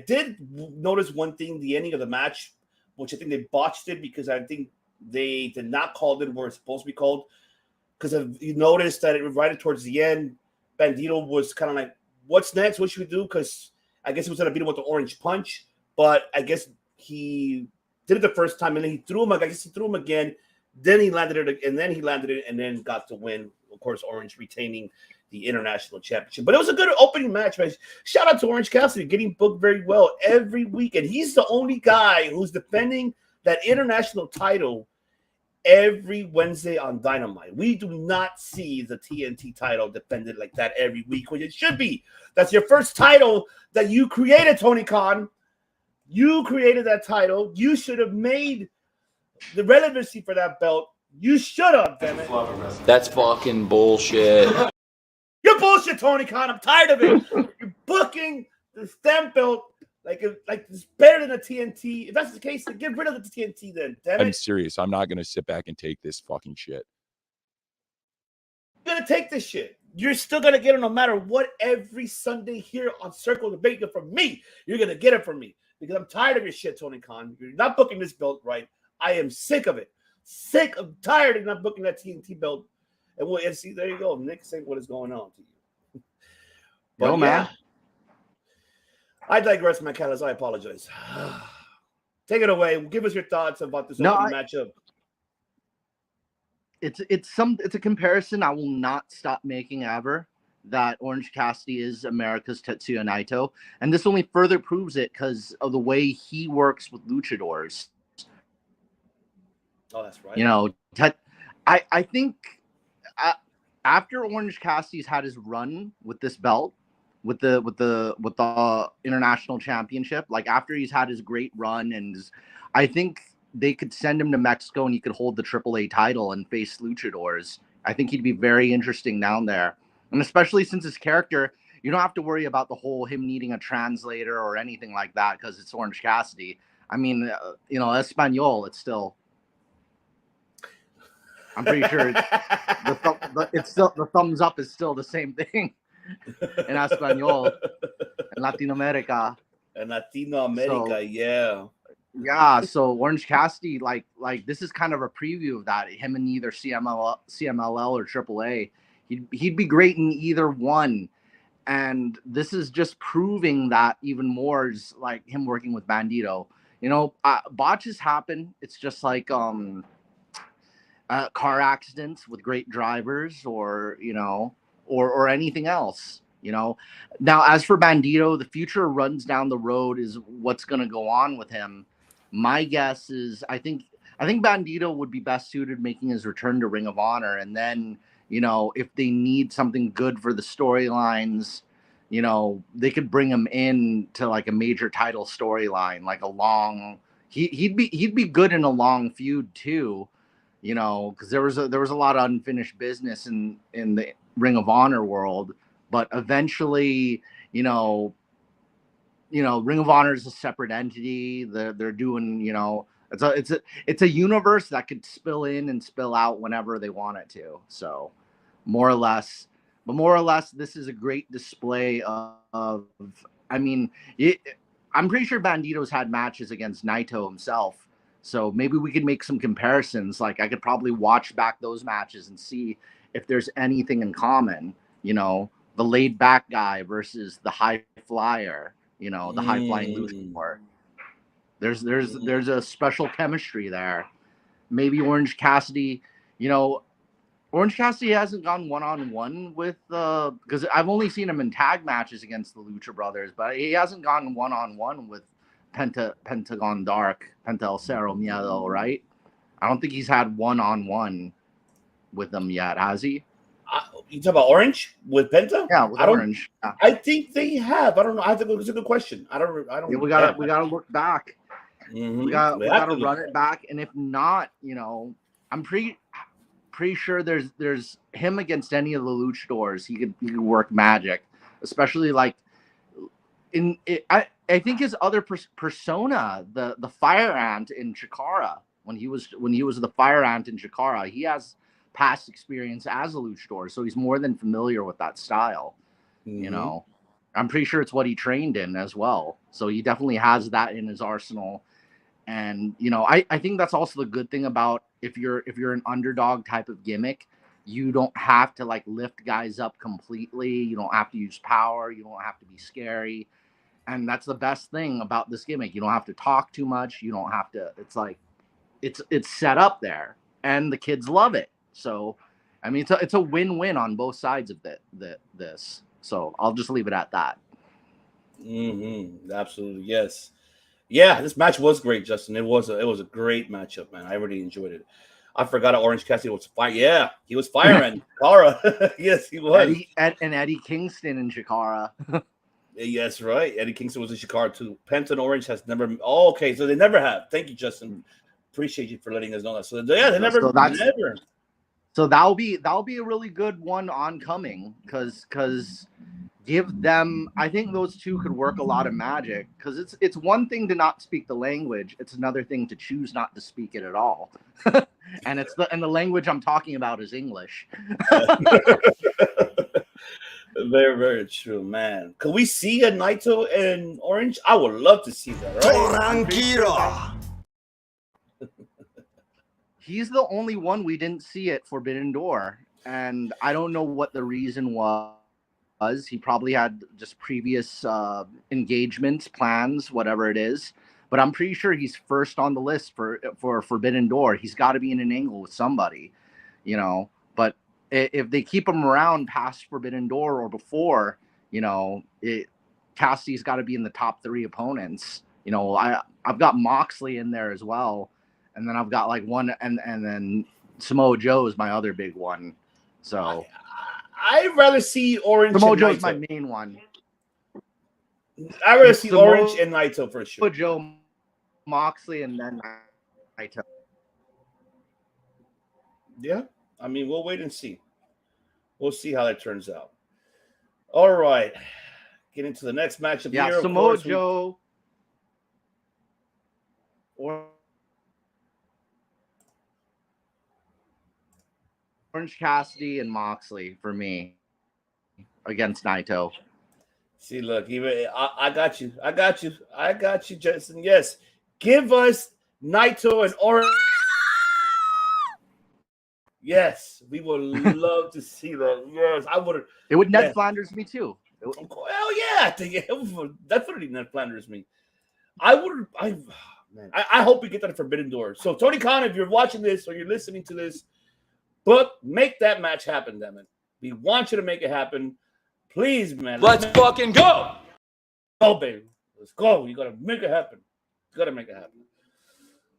did notice one thing: the ending of the match, which I think they botched it because I think they did not call it where it's supposed to be called. Because you noticed that it was right towards the end, Bandito was kind of like, "What's next? What should we do?" Because I guess he was going to beat him with the orange punch, but I guess he did it the first time, and then he threw him. I guess he threw him again. Then he landed it, and then he landed it, and then got the win. Of course, Orange retaining the International Championship. But it was a good opening match, man. Shout out to Orange Cassidy, getting booked very well every week. And he's the only guy who's defending that international title every Wednesday on Dynamite. We do not see the TNT title defended like that every week, which it should be. That's your first title that you created, Tony Khan. You created that title. You should have made the relevancy for that belt. You should have, damn it. That's fucking bullshit. You're bullshit, Tony Khan. I'm tired of it. You're booking the stamp belt like it's better than a TNT. If that's the case, then get rid of the TNT then, damn it. I'm serious. I'm not going to sit back and take this fucking shit. You're going to take this shit. You're still going to get it no matter what every Sunday here on Circle Debate from me. You're going to get it from me because I'm tired of your shit, Tony Khan. You're not booking this belt right. I am sick of it. Tired of not booking that TNT belt. And see, there you go. Nick saying what is going on to you. But no, man. I digress, my Callis. I apologize. Take it away. Give us your thoughts about this matchup. It's a comparison I will not stop making ever. That Orange Cassidy is America's Tetsuya Naito, and this only further proves it because of the way he works with luchadors. Oh, that's right. You know, I think after Orange Cassidy's had his run with this belt, with the international championship, like after he's had his great run, and I think they could send him to Mexico and he could hold the AAA title and face luchadors. I think he'd be very interesting down there, and especially since his character, you don't have to worry about the whole him needing a translator or anything like that because it's Orange Cassidy. I mean, Espanol, it's still. I'm pretty sure the thumbs up is still the same thing in Espanol in Latin America. In Latino America, yeah. Yeah, so Orange Cassidy, like this is kind of a preview of that. Him in either CMLL or AAA. He'd be great in either one. And this is just proving that even more is like him working with Bandito. You know, botches happen. It's just like car accidents with great drivers or anything else, Now, as for Bandito, the future runs down the road is what's going to go on with him. My guess is I think Bandito would be best suited making his return to Ring of Honor. And then, if they need something good for the storylines, they could bring him in to like a major title storyline, like a long, he'd be good in a long feud too. Because there was a lot of unfinished business in the Ring of Honor world, but eventually, Ring of Honor is a separate entity. They're doing, it's a universe that could spill in and spill out whenever they want it to. So, more or less, this is a great display of I'm pretty sure Bandito's had matches against Naito himself. So maybe we could make some comparisons. Like I could probably watch back those matches and see if there's anything in common, the laid back guy versus the high flyer, the high flying luchador. There's a special chemistry there. Maybe Orange Cassidy, Orange Cassidy hasn't gone one-on-one with because I've only seen him in tag matches against the Lucha Brothers, but he hasn't gone one-on-one with Pentagon Dark, Penta El Cerro Miedo, right? I don't think he's had one-on-one with them yet, has he? You talk about Orange with Penta? Yeah, with Orange. Yeah. I think they have. I don't know. I think it's a good question. I don't. Yeah, we gotta look back. Mm-hmm. We gotta run it back, and if not, I'm pretty sure there's him against any of the luchadors. He could work magic, especially like I think his other persona, the Fire Ant in Chikara, when he was the Fire Ant in Chikara, he has past experience as a luchador, so he's more than familiar with that style. Mm-hmm. I'm pretty sure it's what he trained in as well, so he definitely has that in his arsenal. And I think that's also the good thing about if you're an underdog type of gimmick, you don't have to like lift guys up completely. You don't have to use power. You don't have to be scary. And that's the best thing about this gimmick. You don't have to talk too much. You don't have to. It's like it's set up there, and the kids love it. So, I mean, it's a win-win on both sides of this. So I'll just leave it at that. Mm-hmm. Absolutely, yes. Yeah, this match was great, Justin. It was a great matchup, man. I really enjoyed it. I forgot Orange Cassidy was fire. Yeah, he was firing Chikara. Yes, he was. Eddie Kingston in Chikara. Yes, right. Eddie Kingston was in Chikara too. Penta and Orange has never. Oh, okay, so they never have. Thank you, Justin. Appreciate you for letting us know that. So yeah, they never. Never. So that'll be a really good one oncoming because give them. I think those two could work a lot of magic because it's one thing to not speak the language. It's another thing to choose not to speak it at all. And the language I'm talking about is English. Very, very true, man. Could we see a Naito and Orange? I would love to see that. Right? He's the only one we didn't see at Forbidden Door, and I don't know what the reason was. He probably had just previous engagements, plans, whatever it is. But I'm pretty sure he's first on the list for Forbidden Door. He's got to be in an angle with somebody, But if they keep him around past Forbidden Door or before, Cassidy's got to be in the top 3 opponents. I've got Moxley in there as well, and then I've got like one, and then Samoa Joe is my other big one. So I'd rather see Orange. Samoa Joe is my main one. I'd rather see Orange and Naito for sure. Joe, Moxley, and then Naito. Yeah, I mean, we'll wait and see. We'll see how that turns out. All right. Get into the next matchup here. Yeah, Samoa Joe Orange Cassidy and Moxley for me against Naito. See, look, even I got you. I got you, Justin. Yes. Give us Naito and Orange. Yes, we would love to see that. Yes, I would. It would Ned Flanders me too. Hell yeah, it would definitely Ned Flanders me. I hope we get that at Forbidden Door. So Tony Khan, if you're watching this or you're listening to this, make that match happen, damn it. We want you to make it happen. Please, man. Let's fucking go. Go, baby. Let's go. You gotta make it happen.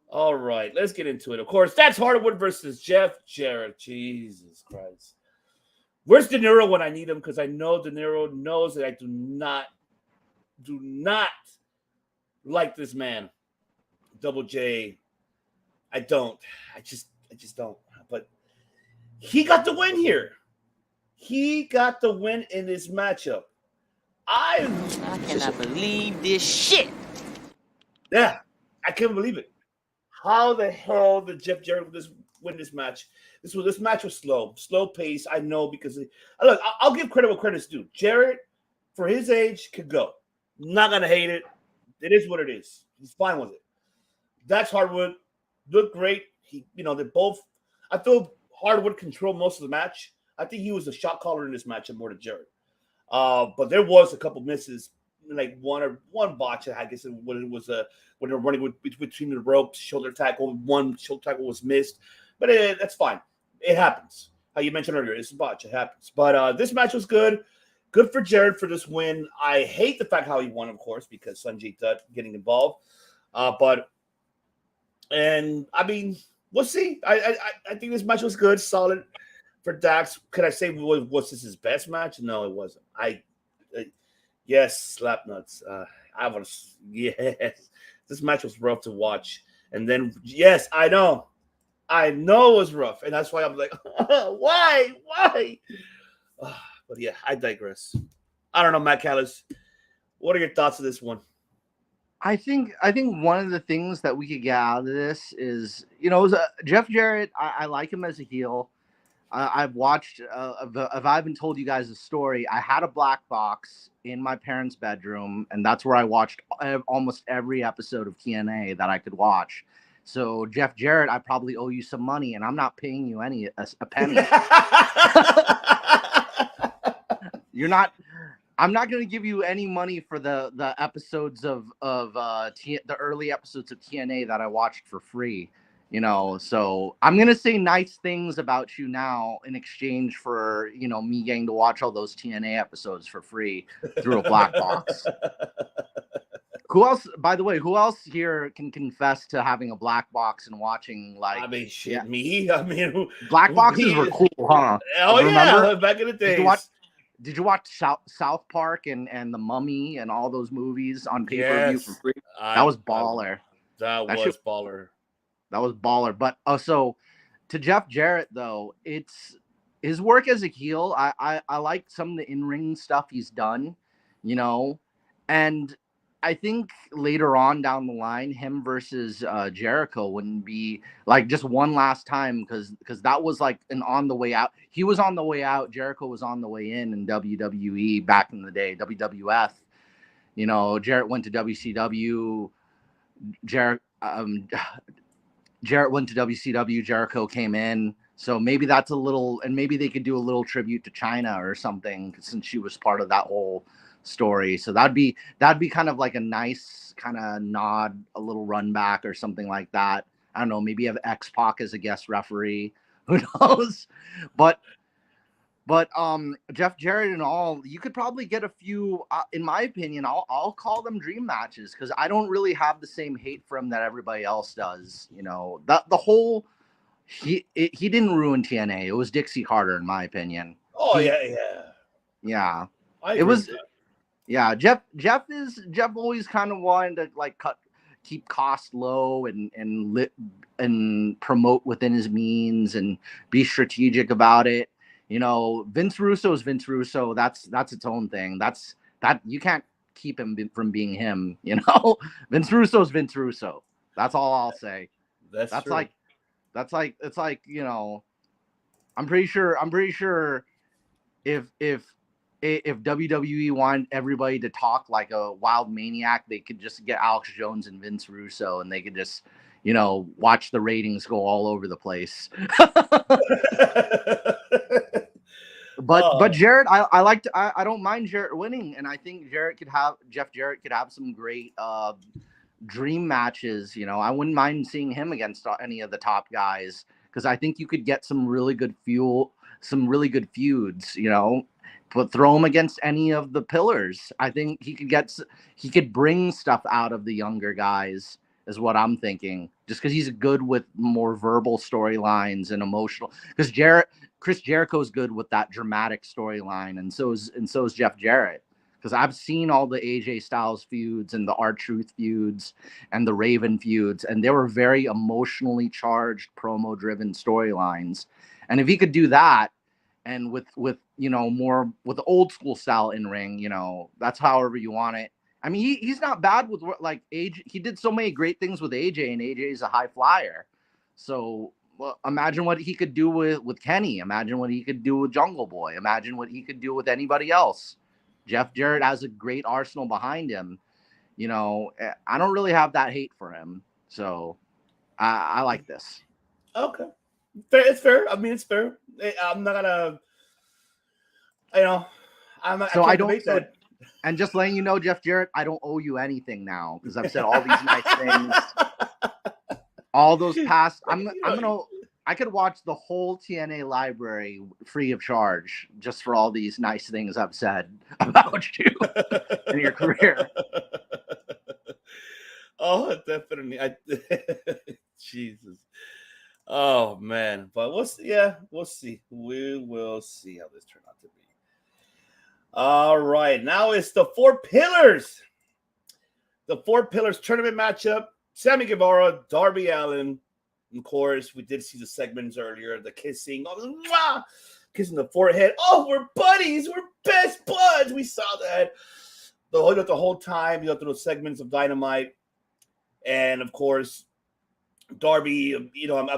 All right, let's get into it. Of course, that's Hardwood versus Jeff Jarrett. Jesus Christ. Where's De Niro when I need him? Because I know De Niro knows that I do not like this man. Double J. I don't. I just don't. But he got the win here. He got the win in this matchup. I cannot believe this shit. Yeah, I can't believe it. How the hell did Jeff Jarrett win this match? This match was slow pace. I know because look, I'll give credit where credit's due. Jarrett, for his age, could go. Not gonna hate it. It is what it is. He's fine with it. That's Hardwood. Looked great. They both. I feel Hardwood controlled most of the match. I think he was the shot caller in this match more than Jarrett. But there was a couple misses, like one botch. I guess when it was when they're running between the ropes, shoulder tackle. One shoulder tackle was missed, but that's fine. It happens. How you mentioned earlier, it's a botch. It happens. But this match was good. Good for Jarrett for this win. I hate the fact how he won, of course, because Sanjay Dutt getting involved. And I mean, we'll see. I think this match was good, solid. for Dax, could I say was this his best match? No, it wasn't. Yes, slap nuts. I was yes. This match was rough to watch, and then yes, I know it was rough, and that's why I'm like, why? But yeah, I digress. I don't know, Matt Callis. What are your thoughts of this one? I think one of the things that we could get out of this is, Jeff Jarrett. I like him as a heel. I've watched. If I haven't told you guys a story, I had a black box in my parents' bedroom, and that's where I watched almost every episode of TNA that I could watch. So Jeff Jarrett, I probably owe you some money, and I'm not paying you a penny. You're not. I'm not going to give you any money for the episodes of the early episodes of TNA that I watched for free. So I'm going to say nice things about you now in exchange for, me getting to watch all those TNA episodes for free through a black box. Who else here can confess to having a black box and watching me? Black boxes were cool, huh? Oh, remember? Yeah, back in the days. Did you watch South Park and The Mummy and all those movies on pay-per-view for free? That was baller. That was baller. That was baller. But so to Jeff Jarrett, though, it's his work as a heel. I like some of the in-ring stuff he's done, and I think later on down the line, him versus Jericho wouldn't be like just one last time because that was like an on the way out. He was on the way out. Jericho was on the way in WWE back in the day, WWF. Jarrett went to WCW. Jarrett went to WCW. Jericho came in. So maybe that's a little, and maybe they could do a little tribute to Chyna or something since she was part of that whole story. So that'd be kind of like a nice kind of nod, a little run back or something like that. I don't know, maybe have X-Pac as a guest referee. Who knows? But Jeff Jarrett and all, you could probably get a few, in my opinion, I'll call them dream matches because I don't really have the same hate for him that everybody else does. The whole he didn't ruin TNA. It was Dixie Carter, in my opinion. Oh, yeah. It was. Yeah, Jeff always kind of wanted to like keep costs low and promote within his means and be strategic about it. Vince Russo is Vince Russo. That's its own thing. That you can't keep him from being him. Vince Russo is Vince Russo. That's all I'll say. That's true. It's like I'm pretty sure if WWE wanted everybody to talk like a wild maniac, they could just get Alex Jones and Vince Russo, and they could just, watch the ratings go all over the place. But Jarrett, I don't mind Jarrett winning, and I think Jeff Jarrett could have some great dream matches. I wouldn't mind seeing him against any of the top guys because I think you could get some really good feuds. But throw him against any of the pillars. I think he could bring stuff out of the younger guys is what I'm thinking. Just because he's good with more verbal storylines and emotional. Because Chris Jericho's good with that dramatic storyline, and so is Jeff Jarrett. Because I've seen all the AJ Styles feuds and the R-Truth feuds and the Raven feuds, and they were very emotionally charged, promo-driven storylines. And if he could do that, and with more with the old school style in ring, that's however you want it. I mean, he's not bad with like AJ. He did so many great things with AJ, and AJ is a high flyer. So imagine what he could do with Kenny. Imagine what he could do with Jungle Boy. Imagine what he could do with anybody else. Jeff Jarrett has a great arsenal behind him. I don't really have that hate for him. So I like this. Okay. It's fair. I mean, it's fair. I'm not gonna, I'm not. So I don't. And just letting you know, Jeff Jarrett, I don't owe you anything now because I've said all these nice things. All those past. I could watch the whole TNA library free of charge just for all these nice things I've said about you in your career. Oh, definitely. Jesus. Oh man, but we'll see. Yeah, we'll see. We will see how this turns out to be. All right, now it's the Four Pillars. The Four Pillars tournament matchup: Sammy Guevara, Darby Allin. Of course, we did see the segments earlier. The kissing, kissing the forehead. Oh, we're buddies. We're best buds. We saw that the whole time. Through those segments of Dynamite, and of course, Darby. I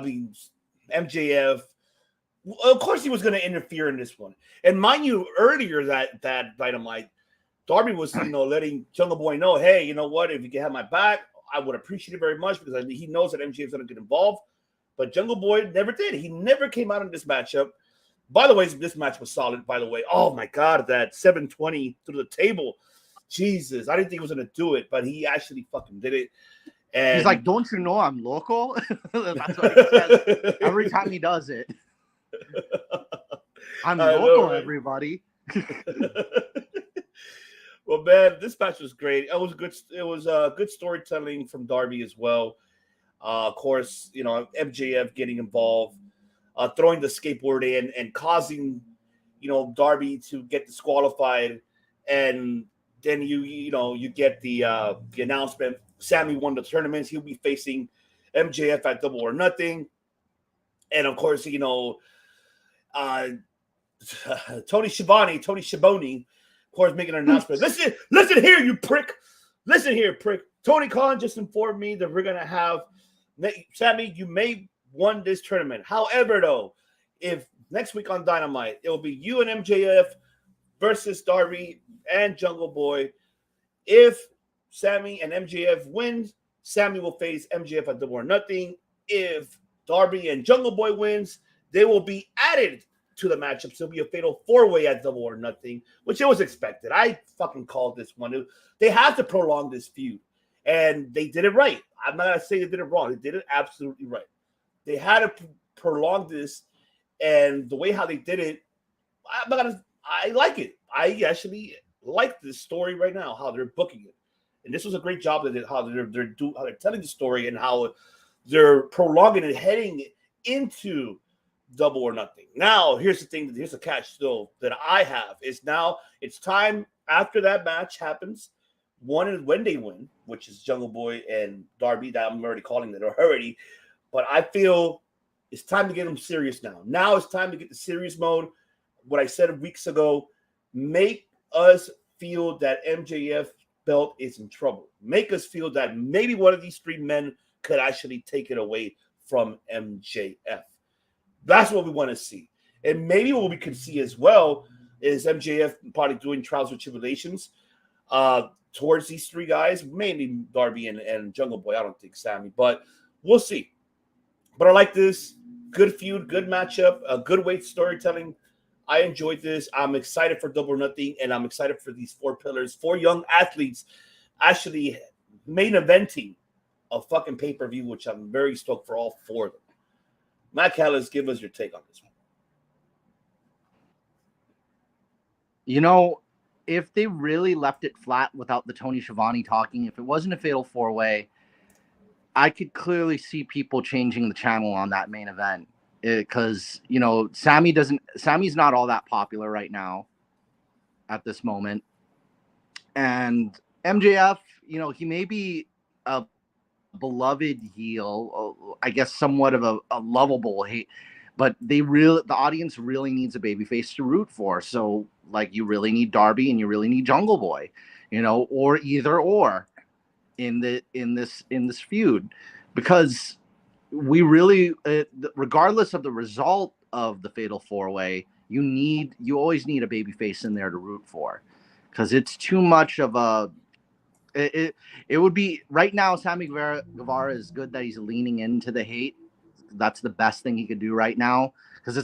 mean, MJF. Of course, he was going to interfere in this one. And mind you, earlier that Dynamite, Darby was, letting Jungle Boy know, hey, you know what? If you can have my back, I would appreciate it very much because he knows that MJF is going to get involved. But Jungle Boy never did. He never came out in this matchup. By the way, this match was solid, by the way. Oh, my God, that 720 through the table. Jesus, I didn't think he was going to do it, but he actually fucking did it. And he's like, don't you know I'm local? That's what he says every time he does it. I'm local, everybody. Well, man, this match was great. It was good. It was good storytelling from Darby as well. Of course, MJF getting involved, throwing the skateboard in and causing, Darby to get disqualified, and then you get the announcement. Sammy won the tournament. He'll be facing MJF at Double or Nothing, and of course, Tony Schiavone, of course, making an announcement. Listen here, you prick. Listen here, prick. Tony Khan just informed me that we're going to have Sammy, you may won this tournament. However, though, if next week on Dynamite, it will be you and MJF versus Darby and Jungle Boy. If Sammy and MJF wins, Sammy will face MJF at Double or Nothing. If Darby and Jungle Boy wins, they will be added to the matchup. So it'll be a fatal four-way at Double or Nothing, which it was expected. I fucking called this one. They had to prolong this feud, and they did it right. I'm not going to say they did it wrong. They did it absolutely right. They had to prolong this, and the way how they did it, I like it. I actually like this story right now, how they're booking it. And this was a great job that how they're telling the story and how they're prolonging it, heading into Double or Nothing. Now, here's the thing. Here's the catch still that I have is now it's time after that match happens. One is when they win, which is Jungle Boy and Darby. That I'm already calling that already. But I feel it's time to get them serious now. Now it's time to get the serious mode. What I said weeks ago, make us feel that MJF belt is in trouble. Make us feel that maybe one of these three men could actually take it away from MJF. That's what we want to see. And maybe what we could see as well is MJF probably doing trials and tribulations towards these three guys, mainly Darby and Jungle Boy. I don't think Sammy, but we'll see. But I like this. Good feud, good matchup, a good way storytelling. I enjoyed this. I'm excited for Double or Nothing, and I'm excited for these four pillars, four young athletes actually main eventing a fucking pay-per-view, which I'm very stoked for all four of them. Matt Callis, give us your take on this one. If they really left it flat without the Tony Schiavone talking, if it wasn't a fatal four-way, I could clearly see people changing the channel on that main event. Because, Sammy's not all that popular right now at this moment. And MJF, he may be a beloved heel, I guess somewhat of a lovable hate, but the audience really needs a babyface to root for. So, you really need Darby and you really need Jungle Boy, or either or in this feud, because we really, regardless of the result of the fatal four-way, you always need a babyface in there to root for, because it's too much of a. It would be right now. Sammy Guevara is good that he's leaning into the hate. That's the best thing he could do right now, because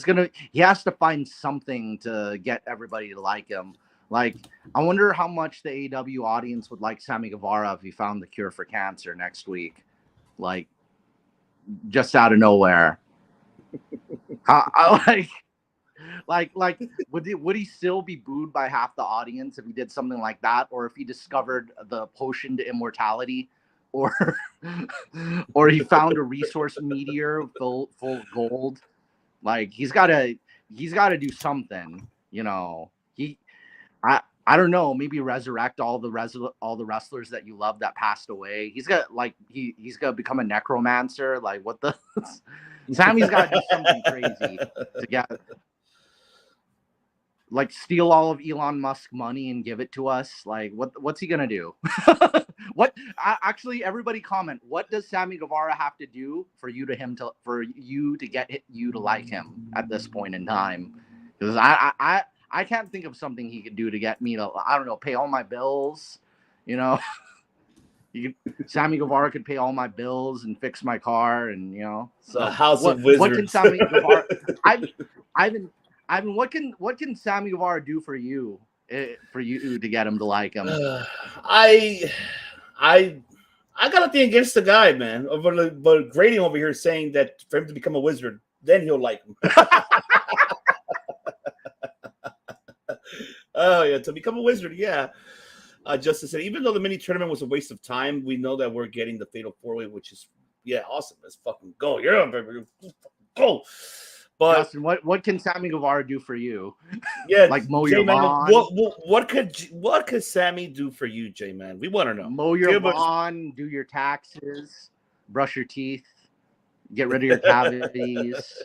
he has to find something to get everybody to like him. I wonder how much the AEW audience would like Sammy Guevara if he found the cure for cancer next week, just out of nowhere. Would he still be booed by half the audience if he did something like that, or if he discovered the potion to immortality? or or he found a resource meteor full of gold. Like he's got to do something, you know. I don't know, maybe resurrect all the wrestlers that you love that passed away. He's got he's gonna become a necromancer. Like what the Sammy's got to do something crazy to get, like, steal all of Elon Musk's money and give it to us. Like what's he gonna do? Actually, everybody comment. What does Sammy Guevara have to do for you to get you to like him at this point in time? Because I can't think of something he could do to get me to, I don't know, pay all my bills. You know, Sammy Guevara could pay all my bills and fix my car, and you know. So the House of Wizards. What can Sammy Guevara? Ivan, what can Sammy Guevara do for you to get him to like him? I got nothing against the guy, man. But Grady over here is saying that for him to become a wizard, then he'll like him. Oh yeah, to become a wizard, yeah. Justice said, even though the mini tournament was a waste of time, we know that we're getting the fatal 4-way, which is awesome. Let's fucking go. Yeah, baby. Go. But Justin, what can Sammy Guevara do for you? Yeah, like mow your lawn. What could Sammy do for you, J-Man? We want to know. Mow your lawn, do your taxes, brush your teeth, get rid of your cavities.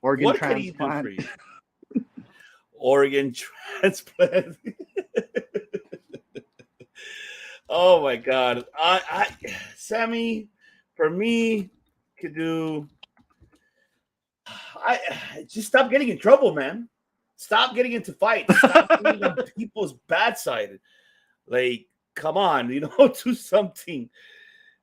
Organ transplant. Could he do for you? Organ transplant. Oh my God. Sammy, for me, could do. Just stop getting in trouble, man. Stop getting into fights. Stop being on people's bad side. Like, come on, do something.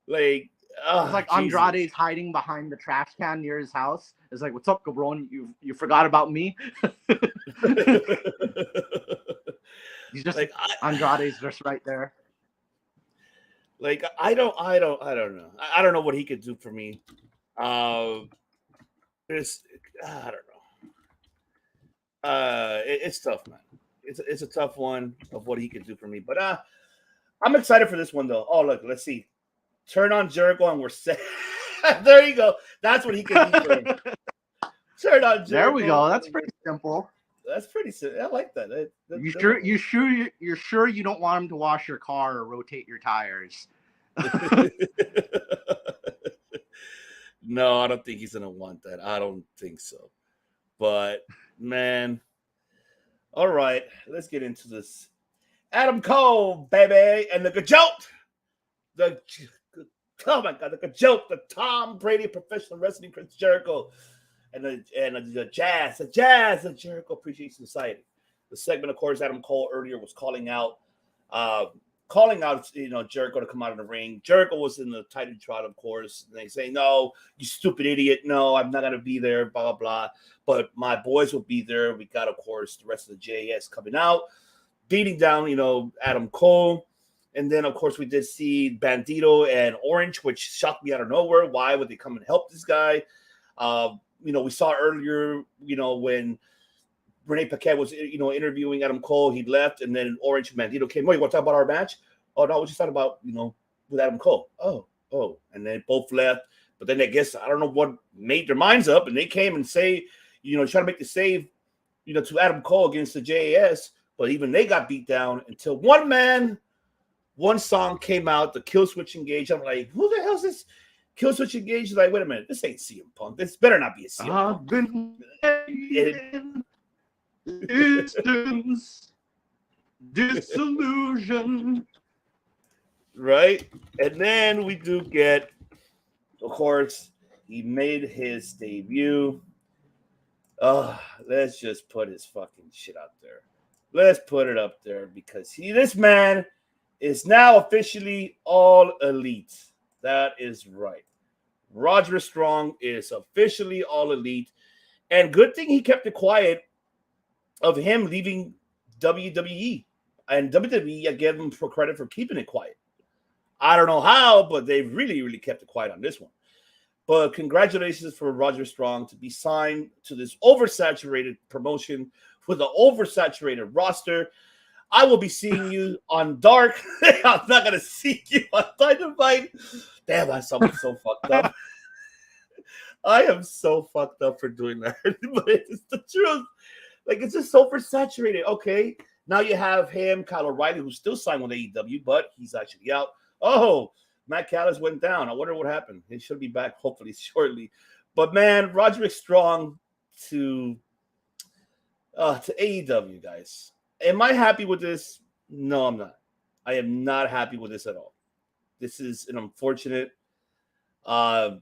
Like, it's like Andrade's hiding behind the trash can near his house. It's like, what's up, cabron? You forgot about me? He's just like Andrade's just right there. Like, I don't know. I don't know what he could do for me. I don't know. It's tough, man. It's a tough one of what he could do for me. But I'm excited for this one though. Oh, look, let's see. Turn on Jericho and we're set. There you go. That's what he can do for him. Turn on Jericho. There we go. That's pretty simple. That's pretty simple. I like that. You're sure you don't want him to wash your car or rotate your tires? No, I don't think he's gonna want that. I don't think so. But man, all right, let's get into this. Adam Cole, baby, and the Gajolt. Oh my God, the Gajolt, the Tom Brady professional wrestling Chris Jericho, and the Jazz of Jericho Appreciation Society. The segment, of course, Adam Cole earlier was calling out Jericho to come out of the ring. Jericho was in the title trot, of course. And they say, "No, you stupid idiot. No, I'm not gonna be there." Blah blah blah. But my boys will be there. We got, of course, the rest of the JAS coming out, beating down, Adam Cole. And then, of course, we did see Bandito and Orange, which shocked me out of nowhere. Why would they come and help this guy? We saw earlier, when Renee Paquette was, interviewing Adam Cole, he left, and then Orange and Bandito came. Oh, you want to talk about our match? Oh, no, we just talking about, with Adam Cole. Oh, and then both left. But then I guess, I don't know what made their minds up, and they came and say, try to make the save, to Adam Cole against the JAS. But even they got beat down until one song came out, the Kill Switch Engage. I'm like, who the hell is this? Kill Switch Engage? Like, wait a minute, this ain't CM Punk. This better not be a CM Punk. Distance, disillusion. Right? And then we do get, of course, he made his debut. Let's just put his fucking shit out there. Let's put it up there because this man is now officially all elite. That is right. Roger Strong is officially all elite. And good thing he kept it quiet of him leaving WWE. And WWE, I give him for credit for keeping it quiet. I don't know how, but they really, really kept it quiet on this one. But congratulations for Roger Strong to be signed to this oversaturated promotion with an oversaturated roster. I will be seeing you on Dark. I'm not gonna see you on Dynamite. Damn, I'm so fucked up. I am so fucked up for doing that, but it's the truth. Like, it's just so oversaturated. Okay, now you have him, Kyle O'Reilly, who's still signed with AEW, but he's actually out. Oh, Matt Callis went down. I wonder what happened. He should be back hopefully shortly. But man, Roderick Strong to AEW, guys. Am I happy with this? No, I'm not. I am not happy with this at all. This is an unfortunate. I'm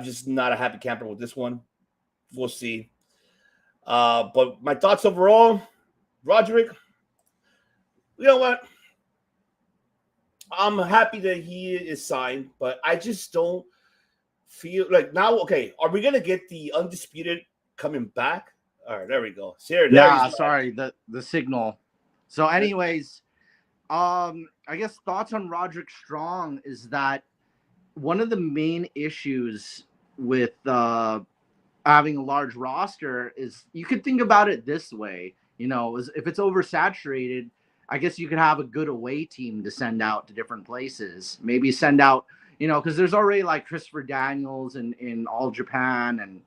just not a happy camper with this one. We'll see. But my thoughts overall, Roderick, you know what? I'm happy that he is signed, but I just don't feel like now. Okay, are we gonna get the Undisputed coming back? All right, there we go. Yeah, sorry, the signal. So, anyways, I guess thoughts on Roderick Strong is that one of the main issues with having a large roster is you could think about it this way. You know, if it's oversaturated, I guess you could have a good away team to send out to different places. Maybe send out, you know, because there's already like Christopher Daniels in All Japan and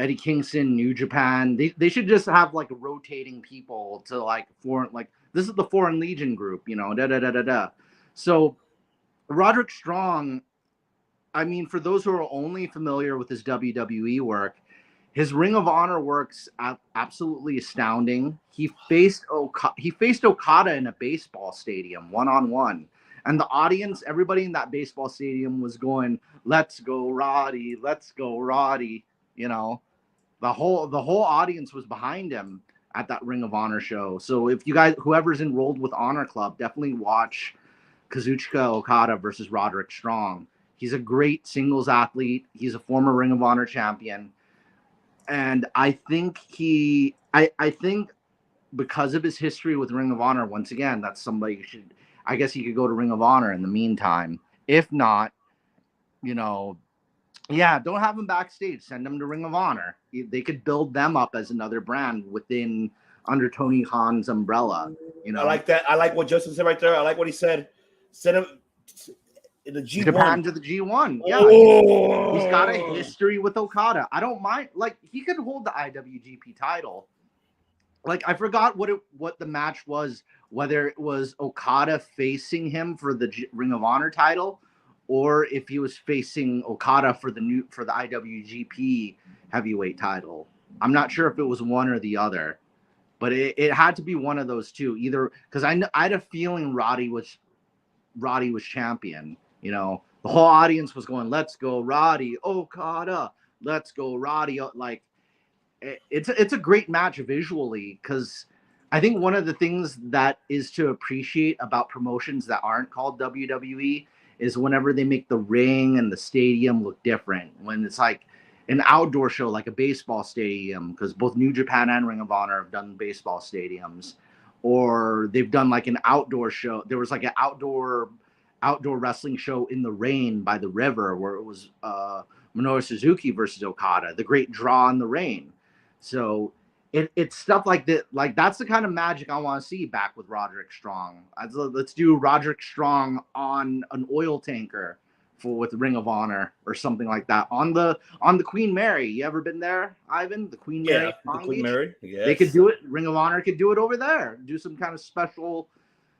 Eddie Kingston, New Japan. They should just have like rotating people to like foreign, like this is the Foreign Legion group, you know, So Roderick Strong, I mean, for those who are only familiar with his WWE work, his Ring of Honor work's absolutely astounding. He faced Okada in a baseball stadium, 1-on-1. And the audience, everybody in that baseball stadium was going, "Let's go, Roddy, let's go, Roddy." You know, the whole audience was behind him at that Ring of Honor show. So if you guys, whoever's enrolled with Honor Club, definitely watch Kazuchika Okada versus Roderick Strong. He's a great singles athlete. He's a former Ring of Honor champion. And I think I think because of his history with Ring of Honor, once again, that's somebody you should, I guess he could go to Ring of Honor in the meantime. If not, you know, yeah, don't have him backstage. Send him to Ring of Honor. They could build them up as another brand within under Tony Khan's umbrella. You know, I like that. I like what Justin said right there. I like what he said. Send him in the G1. Japan to the G1. Yeah, he's got a history with Okada. I don't mind. Like, he could hold the IWGP title. Like, I forgot what the match was, whether it was Okada facing him for the Ring of Honor title, or if he was facing Okada for the IWGP heavyweight title. I'm not sure if it was one or the other, but it had to be one of those two. Either because I had a feeling Roddy was champion. You know, the whole audience was going, "Let's go, Roddy, Okada, let's go, Roddy." Like, it's a great match visually, because I think one of the things that is to appreciate about promotions that aren't called WWE is whenever they make the ring and the stadium look different. When it's like an outdoor show, like a baseball stadium, because both New Japan and Ring of Honor have done baseball stadiums, or they've done like an outdoor show. There was like an outdoor wrestling show in the rain by the river where it was Minoru Suzuki versus Okada, the great draw in the rain. So it's stuff like that. Like, that's the kind of magic I want to see back with Roderick Strong. Let's do Roderick Strong on an oil tanker with Ring of Honor or something like that on the Queen Mary. You ever been there, Ivan? The Queen Mary. The Queen Mary. Yes. They could do it. Ring of Honor could do it over there. Do some kind of special,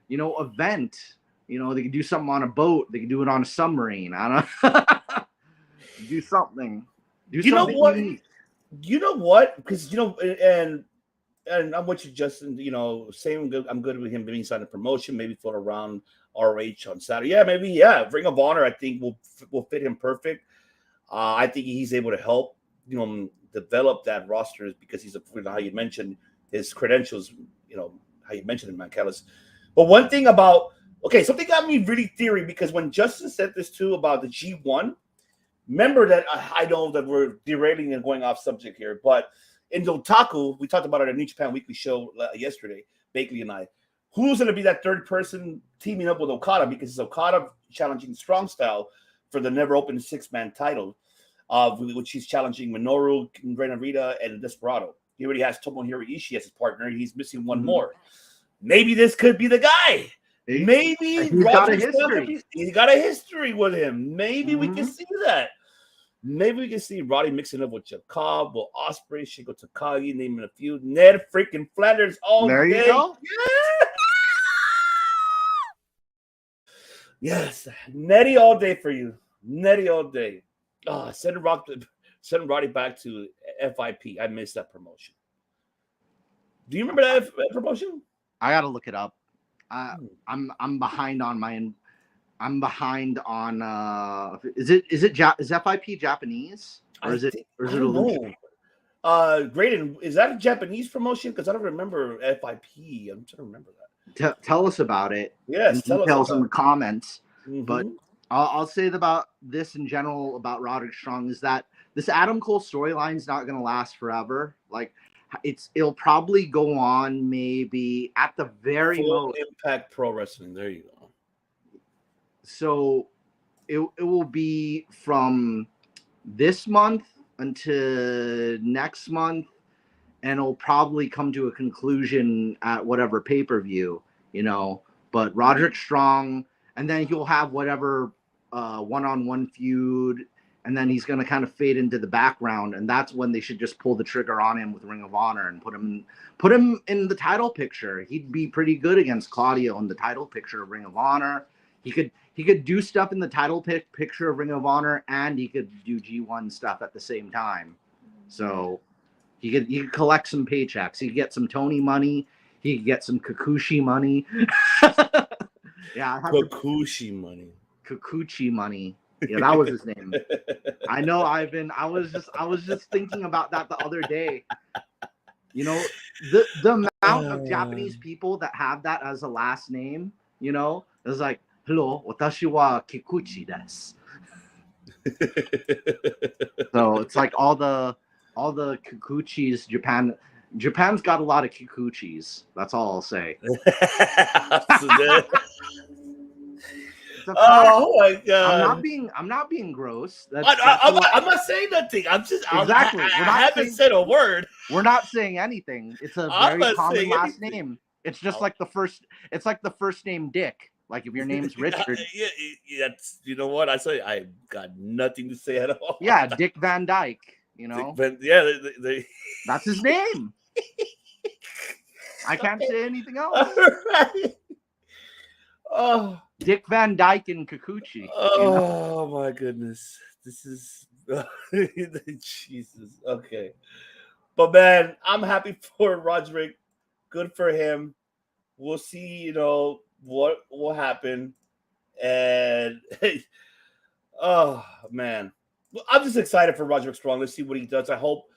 you know, event. You know, they could do something on a boat. They could do it on a submarine. I don't know. Do something. You know what? Unique. You know what? Because, you know, and I'm with you, Justin. You know, same. I'm good with him being signed a promotion. Maybe float around RH on Saturday. Yeah, maybe. Yeah, Ring of Honor, I think will fit him perfect. I think he's able to help, you know, develop that roster because he's how you mentioned his credentials. You know how you mentioned him, Matt Callis. But one thing about something got me really theory, because when Justin said this too about the G1. Remember that I know that we're derailing and going off subject here, but in the Otaku, we talked about it at New Japan Weekly show yesterday, Bakley and I. Who's going to be that third person teaming up with Okada? Because it's Okada challenging Strong Style for the never open 6-man title, which he's challenging Minoru, Ren Narita, and Desperado. He already has Tomohiro Ishii as his partner. He's missing one more. maybe this could be the guy. Maybe he's got a history. He's got a history with him. Maybe we can Mhm. see that. Maybe we can see Roddy mixing up with Cobb, Will Ospreay, Shingo Takagi, naming a few. Ned freaking Flanders all There day. you go. Yeah. Yes, Nettie all day for you. Nettie all day. Oh, send Roddy back to FIP. I missed that promotion. Do you remember that promotion? I gotta look it up. I'm behind on my. I'm behind on. Is FIP Japanese or is it Illusion? Graydon, is that a Japanese promotion? Because I don't remember FIP. I'm trying to remember that. Tell us about it. Yes, tell details us in the comments. Mm-hmm. But I'll say about this in general about Roderick Strong is that this Adam Cole storyline is not going to last forever. Like it'll probably go on maybe at the very most. Impact Pro Wrestling. There you go. So it will be from this month until next month, and it'll probably come to a conclusion at whatever pay-per-view, But Roderick Strong, and then he'll have whatever one-on-one feud, and then he's going to kind of fade into the background, and that's when they should just pull the trigger on him with Ring of Honor and put him in the title picture. He'd be pretty good against Claudio in the title picture of Ring of Honor. He could do stuff in the title picture of Ring of Honor, and he could do G1 stuff at the same time. So he could collect some paychecks. He could get some Tony money. He could get some Kikuchi money. Kikuchi money. Kikuchi money. Yeah, that was his name. I know, Ivan. I was just thinking about that the other day. The amount of Japanese people that have that as a last name, it's like, hello, watashi wa Kikuchi desu. So it's like all the Kikuchis. Japan's got a lot of Kikuchis. That's all I'll say. Oh my god! I'm not being gross. I'm not saying nothing. I'm just exactly. I haven't said a word. We're not saying anything. It's a very common last name. It's just like the first. It's like the first name Dick. Like if your name's Richard. Yeah, you know what? I got nothing to say at all. Yeah, Dick Van Dyke. That's his name. I can't say anything else. Right. Oh, Dick Van Dyke and Kikuchi. Oh my goodness, this is Jesus. Okay, but man, I'm happy for Roderick. Good for him. We'll see. What will happen, and oh man, I'm just excited for Roderick Strong. Let's see what he does. I hope.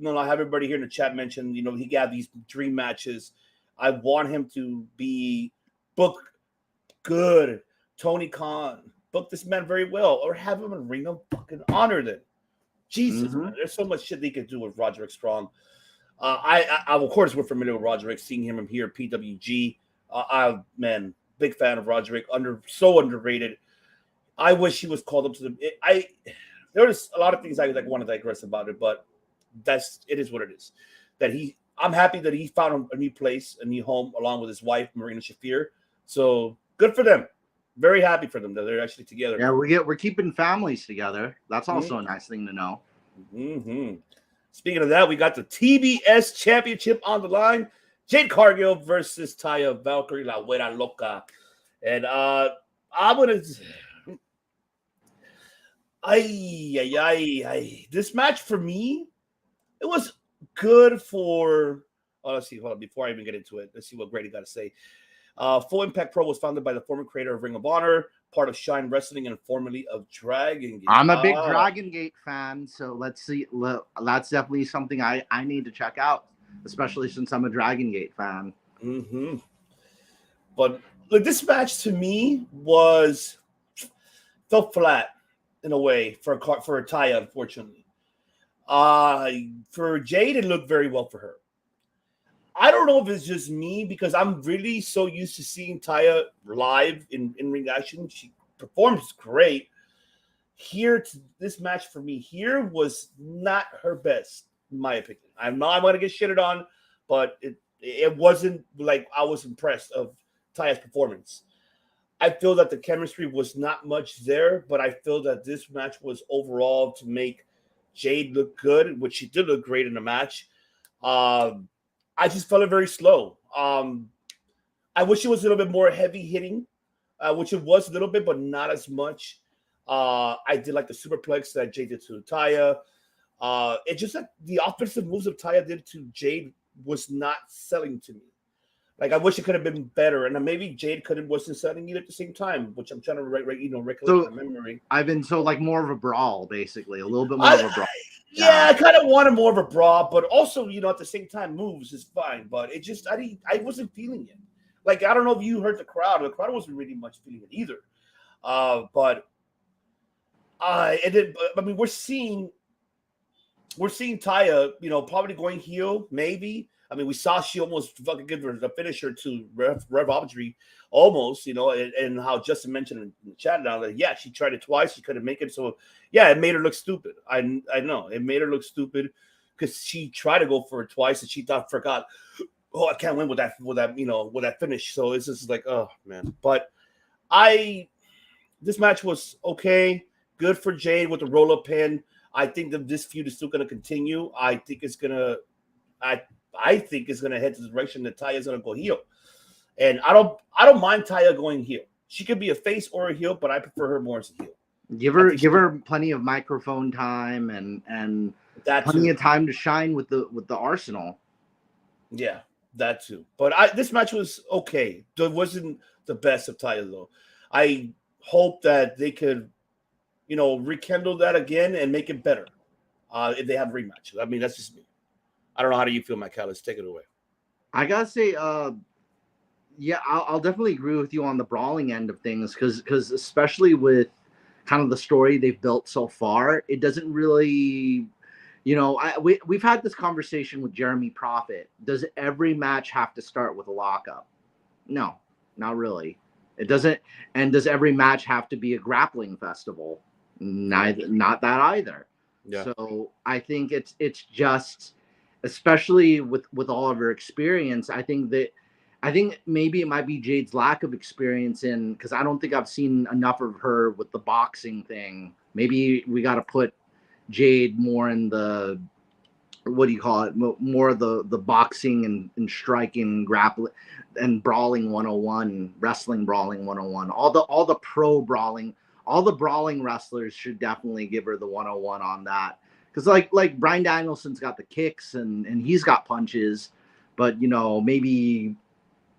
I have everybody here in the chat mention. He got these dream matches. I want him to be booked good. Tony Khan, book this man very well, or have him in Ring of fucking Honor. Then, Jesus, man, there's so much shit they could do with Roderick Strong. I of course we're familiar with Roderick, seeing him here at PWG. Man, big fan of Roderick. So underrated. I wish he was called up to the. There was a lot of things I want to digress about it, but it is what it is. I'm happy that he found a new place, a new home, along with his wife Marina Shafir. So good for them. Very happy for them that they're actually together. Yeah, we're keeping families together. That's also a nice thing to know. Mm-hmm. Speaking of that, we got the TBS Championship on the line. Jade Cargill versus Taya Valkyrie La Güera Loca. And I'm going to... This match for me, it was good for... let's see. Hold on. Before I even get into it, let's see what Grady got to say. Full Impact Pro was founded by the former creator of Ring of Honor, part of Shine Wrestling, and formerly of Dragon Gate. I'm a big Dragon Gate fan, so let's see. That's definitely something I need to check out, especially since I'm a Dragon Gate fan. Mm-hmm. But this match to me felt flat in a way for Taya, unfortunately. For Jade, it looked very well for her. I don't know if it's just me because I'm really so used to seeing Taya live in ring action. She performs great. This match for me here was not her best, in my opinion. I'm going to get shitted on, but It wasn't like I was impressed of Taya's performance. I feel that the chemistry was not much there, but I feel that this match was overall to make Jade look good, which she did look great in the match. Um, I just felt it very slow. I wish it was a little bit more heavy hitting, which it was a little bit, but not as much. I did like the superplex that Jade did to Taya. It just like the offensive moves of Taya did to Jade was not selling to me. Like I wish it could have been better, and maybe Jade wasn't selling it at the same time, which I'm trying to recollect my memory. I've been like more of a brawl, basically, a little bit more of a brawl. Yeah, I kind of wanted more of a brawl, but also at the same time, moves is fine. But it just I wasn't feeling it. Like I don't know if you heard the crowd. The crowd wasn't really much feeling it either. But it did. I mean, we're seeing Taya, probably going heel, maybe. I mean, we saw she almost fucking give her the finisher to Rev Audrey, almost, and how Justin mentioned in the chat now that, yeah, she tried it twice. She couldn't make it. So, yeah, it made her look stupid. I know. It made her look stupid because she tried to go for it twice and she forgot, oh, I can't win with that finish. So it's just like, oh, man. But this match was okay. Good for Jade with the roll-up pin. I think that this feud is still going to continue. I think it's going to head to the direction that Taya's going to go heel. And I don't mind Taya going heel. She could be a face or a heel, but I prefer her more as a heel. Give her plenty of microphone time and plenty of time to shine with the arsenal. Yeah, that too. But this match was okay. It wasn't the best of Taya though. I hope that they could, rekindle that again and make it better. If they have a rematch. I mean, that's just me. I don't know. How do you feel, Mike Callis? Take it away. I gotta say, yeah, I'll definitely agree with you on the brawling end of things because especially with kind of the story they've built so far, it doesn't really, we've had this conversation with Jeremy Prophet. Does every match have to start with a lockup? No, not really. It doesn't. And does every match have to be a grappling festival? Not that either. Yeah. So I think it's just, especially with all of her experience, I think maybe it might be Jade's lack of experience because I don't think I've seen enough of her with the boxing thing. Maybe we got to put Jade more in the, what do you call it? More of the boxing and striking, grappling and brawling 101, wrestling brawling 101, all the pro brawling. All the brawling wrestlers should definitely give her the 101 on that. Because like Bryan Danielson's got the kicks and he's got punches, but maybe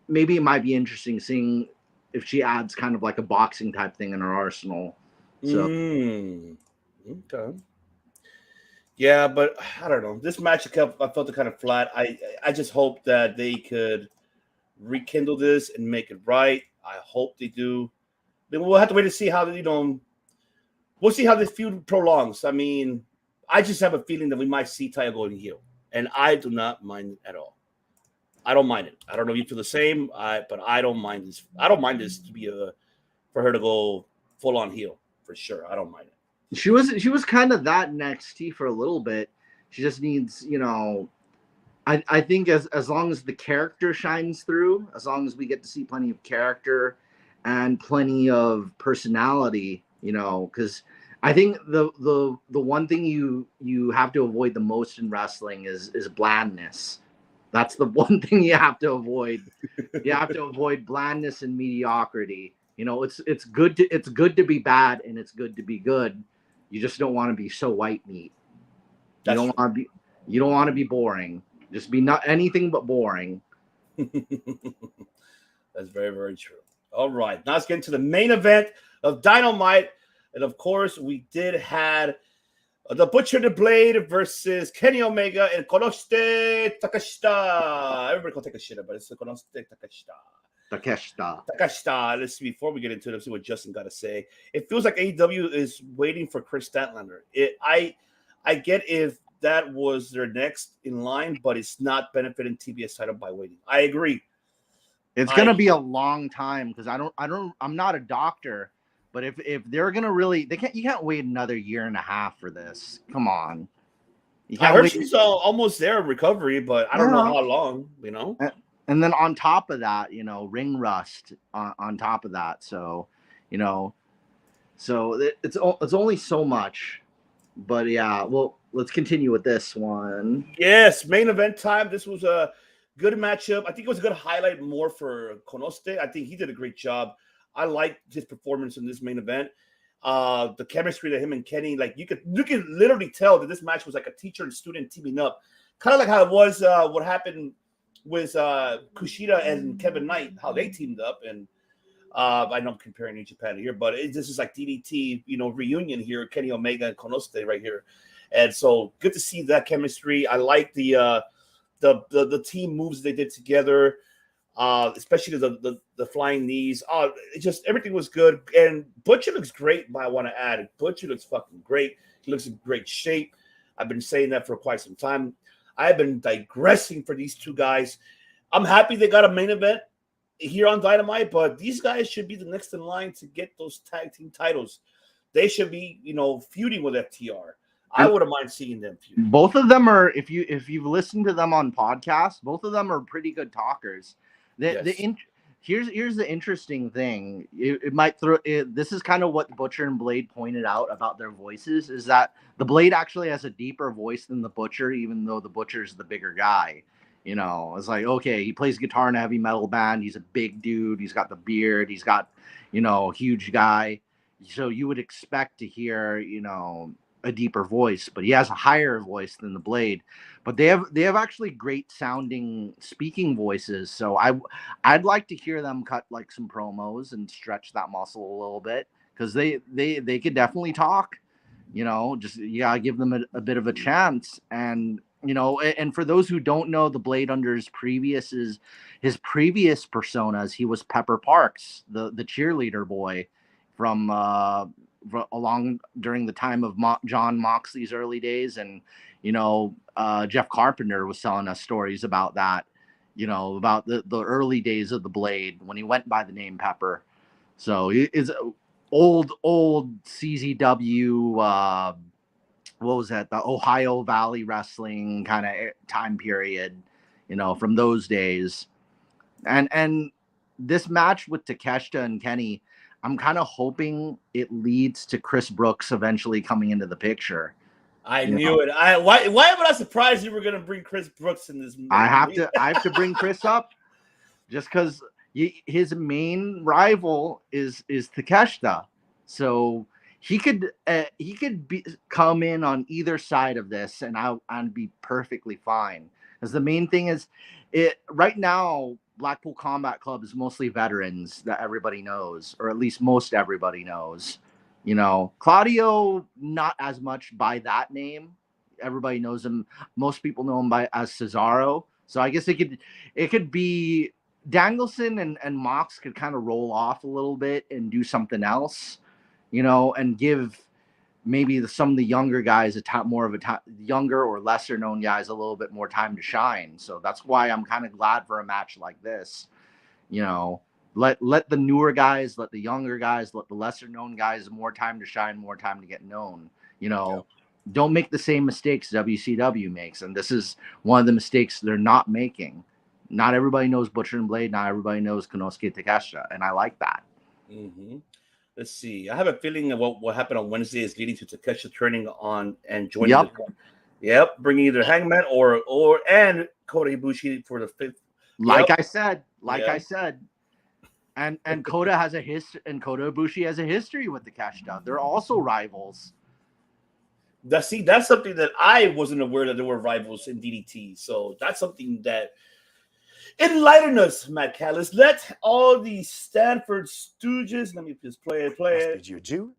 it might be interesting seeing if she adds kind of like a boxing type thing in her arsenal. So okay. Yeah, but I don't know. This match I felt it kind of flat. I just hope that they could rekindle this and make it right. I hope they do. Then we'll have to wait to see how we'll see how this feud prolongs. I mean, I just have a feeling that we might see Taya going heel, and I do not mind it at all. I don't mind it. I don't know if you feel the same, but I don't mind this. I don't mind this to be for her to go full on heel for sure. I don't mind it. She was kind of that in NXT for a little bit. She just needs, I think as long as the character shines through, as long as we get to see plenty of character and plenty of personality, because I think the one thing you have to avoid the most in wrestling is blandness. That's the one thing you have to avoid. You have to avoid blandness and mediocrity. It's good to be bad and it's good to be good. You just don't want to be so white meat. You don't want to be boring. Just be not anything but boring. That's very, very true. All right, now let's get into the main event of Dynamite. And of course, we did had the Butcher the Blade versus Kenny Omega and Konosuke Takeshita. Everybody call Takeshita, but it's Konosuke Takeshita. Let's see, before we get into it, let's see what Justin got to say. It feels like AEW is waiting for Chris Statlander. I get if that was their next in line, but it's not benefiting TBS title by waiting. I agree. It's going to be a long time because I'm not a doctor, but if they're going to really, you can't wait another year and a half for this. Come on. I heard she's almost there in recovery, but I don't know how long, you know. And then on top of that, you know, ring rust on top of that. So, you know, so it's only so much. But yeah, well, let's continue with this one. Yes, main event time. This was a good matchup. I think it was a good highlight more for Konosuke. I think he did a great job. I liked his performance in this main event. The chemistry that him and Kenny, like you could literally tell that this match was like a teacher and student teaming up, kind of like how it was what happened with Kushida and Kevin Knight, how they teamed up. And I know I'm comparing New Japan here, but this is like DDT, you know, reunion here, Kenny Omega and Konosuke right here. And so good to see that chemistry. I like the team moves they did together, especially the flying knees. It just everything was good. And Butcher looks great, but I want to add, Butcher looks fucking great. He looks in great shape. I've been saying that for quite some time. I've been digressing for these two guys. I'm happy they got a main event here on Dynamite, but these guys should be the next in line to get those tag team titles. They should be, you know, feuding with FTR. I wouldn't mind seeing them feud. Both of them are, if you've listened to them on podcasts, both of them are pretty good talkers. Here's the interesting thing. It might throw. This is kind of what Butcher and Blade pointed out about their voices, is that the Blade actually has a deeper voice than the Butcher, even though the Butcher's the bigger guy. You know, it's like, okay, he plays guitar in a heavy metal band. He's a big dude. He's got the beard. He's got, you know, huge guy. So you would expect to hear, you know, a deeper voice, but he has a higher voice than the Blade. But they have actually great sounding speaking voices. So I'd like to hear them cut like some promos and stretch that muscle a little bit, because they could definitely talk. You know, just you gotta give them a bit of a chance. And you know, and for those who don't know, the Blade under his previous personas, he was Pepper Parks, the cheerleader boy from along during the time of John Moxley's early days. And you know, Jeff Carpenter was telling us stories about that, you know, about the early days of the Blade when he went by the name Pepper. So it's old CZW, what was that, the Ohio Valley Wrestling kind of time period, you know, from those days. And this match with Takeshita and Kenny, I'm kind of hoping it leads to Chris Brooks eventually coming into the picture. I knew it. Why am I surprised you were going to bring Chris Brooks in this movie? I have to bring Chris up just because his main rival is Takeshita. So he could come in on either side of this, and I'd be perfectly fine. Because the main thing is, right now, Blackpool Combat Club is mostly veterans that everybody knows, or at least most everybody knows. You know, Claudio, not as much by that name. Everybody knows him. Most people know him as Cesaro. So I guess it could be Danielson and Mox could kind of roll off a little bit and do something else, you know, and give maybe some of the younger guys younger or lesser known guys a little bit more time to shine. So that's why I'm kind of glad for a match like this. You know, let the newer guys, let the younger guys, let the lesser known guys more time to shine, more time to get known. You know, Don't make the same mistakes WCW makes, and this is one of the mistakes they're not making. Not everybody knows Butcher and Blade. Not everybody knows Konosuke Takeshita, and I like that. Mm-hmm. Let's see. I have a feeling of what happened on Wednesday is leading to Takeshita turning on and joining. Yep. Bringing either Hangman or Kota Ibushi for the fifth. I said, and Kota has a history, and Kota Ibushi has a history with Takeshita. They're also rivals. That's something that I wasn't aware that there were rivals in DDT. So that's something that enlighten us, Matt Callis. Let all these Stanford Stooges. Let me just play it. Did you do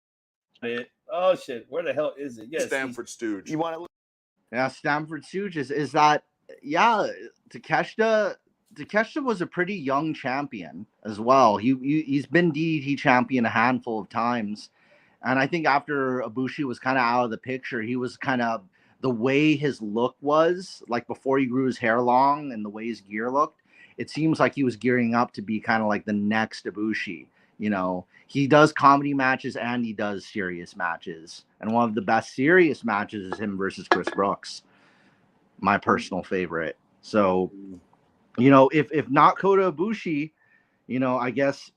it? Oh shit! Where the hell is it? Yes, Stanford Stooge. You want to? Yeah, Stanford Stooges. Is that? Yeah, Takeshita was a pretty young champion as well. He's been DDT champion a handful of times, and I think after Ibushi was kind of out of the picture, he was kind of the way his look was, like before he grew his hair long and the way his gear looked. It seems like he was gearing up to be kind of like the next Ibushi. You know, he does comedy matches and he does serious matches. And one of the best serious matches is him versus Chris Brooks. my personal favorite. So, you know, if not Kota Ibushi, you know, I guess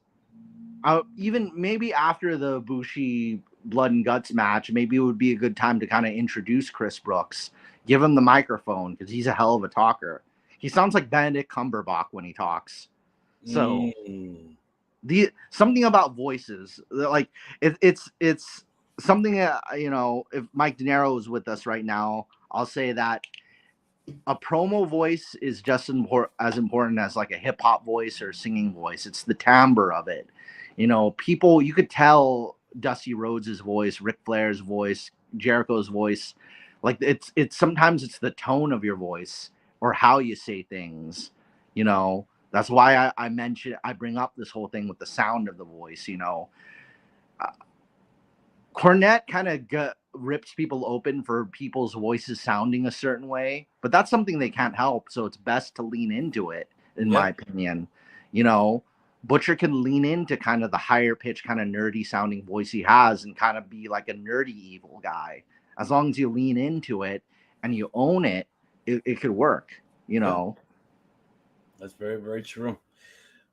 even maybe after the Ibushi Blood and Guts match, maybe it would be a good time to kind of introduce Chris Brooks, give him the microphone because he's a hell of a talker. He sounds like Benedict Cumberbatch when he talks. So something about voices, like it's something you know. If Mike De Niro is with us right now, I'll say that a promo voice is just as important as like a hip hop voice or singing voice. It's the timbre of it. You know, people, you could tell Dusty Rhodes' voice, Ric Flair's voice, Jericho's voice. Like it's sometimes it's the tone of your voice or how you say things. You know, that's why I bring up this whole thing with the sound of the voice. You know, Cornette kind of rips people open for people's voices sounding a certain way, but that's something they can't help. So it's best to lean into it, in my opinion. You know, Butcher can lean into kind of the higher pitch, kind of nerdy sounding voice he has and kind of be like a nerdy evil guy. As long as you lean into it and you own it, it could work, you know. That's very, very true.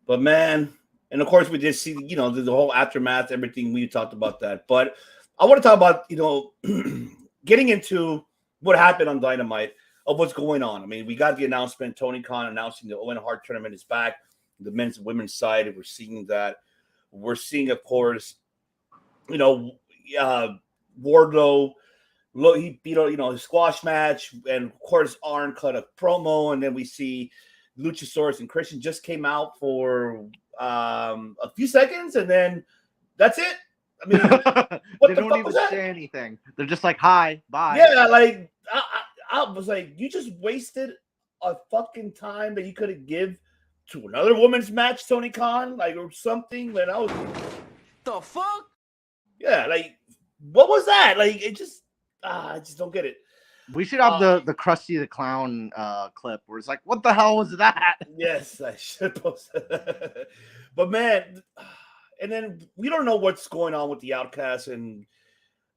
But man, and of course we did see, you know, the whole aftermath, everything, we talked about that. But I want to talk about, you know, getting into what happened on Dynamite, of what's going on. I mean, we got the announcement, Tony Khan announcing the Owen Hart tournament is back, the men's and women's side. We're seeing that. We're seeing, of course, you know, Wardlow, he beat, you know, his squash match, and of course Arn cut a promo, and then we see Luchasaurus and Christian just came out for a few seconds, and then that's it. I mean, they don't even say anything. They're just like, "Hi, bye." Yeah, like I was like, you just wasted a fucking time that you could have give to another women's match, Tony Khan, like, or something. When I was, the fuck? Yeah, like, what was that? Like, it just, I just don't get it. We should have the Krusty the Clown clip where it's like, what the hell was that? Yes, I should post that. But man, and then we don't know what's going on with the Outcasts and,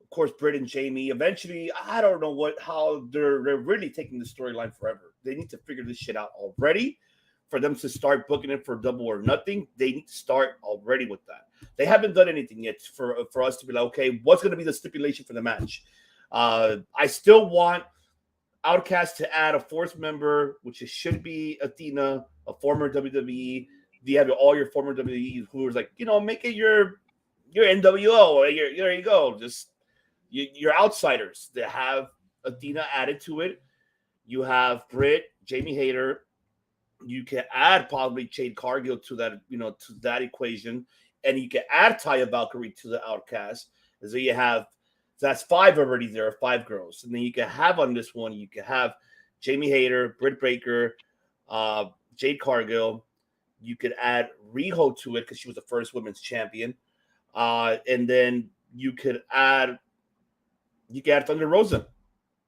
of course, Britt and Jamie. Eventually, I don't know how they're really taking the storyline forever. They need to figure this shit out already. For them to start booking it for Double or Nothing, they need to start already with that. They haven't done anything yet for us to be like, okay, what's going to be the stipulation for the match? I still want Outcast to add a fourth member, which should be Athena, a former WWE. You have all your former WWE who is like, you know, make it your NWO. Or there you go. Just your outsiders that have Athena added to it. You have Britt, Jamie Hayter. You can add probably Jade Cargill to that, you know, to that equation, and you can add Taya Valkyrie to the Outcast. And so you have, that's 5 already there, 5 girls, and then you can have on this one, you can have Jamie Hayter, Britt Baker, Jade Cargill. You could add Riho to it because she was the first women's champion, and then you could add Thunder Rosa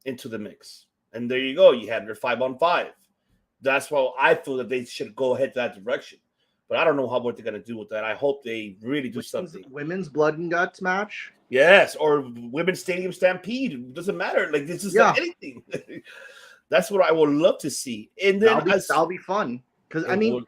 into the mix, and there you go. You have your 5-on-5. That's why I feel that they should go ahead that direction. But I don't know what they're going to do with that. I hope they really do something. Women's Blood and Guts match? Yes, or Women's Stadium Stampede. It doesn't matter. Like, this is like anything. That's what I would love to see. And then that'll be fun. Because, I mean,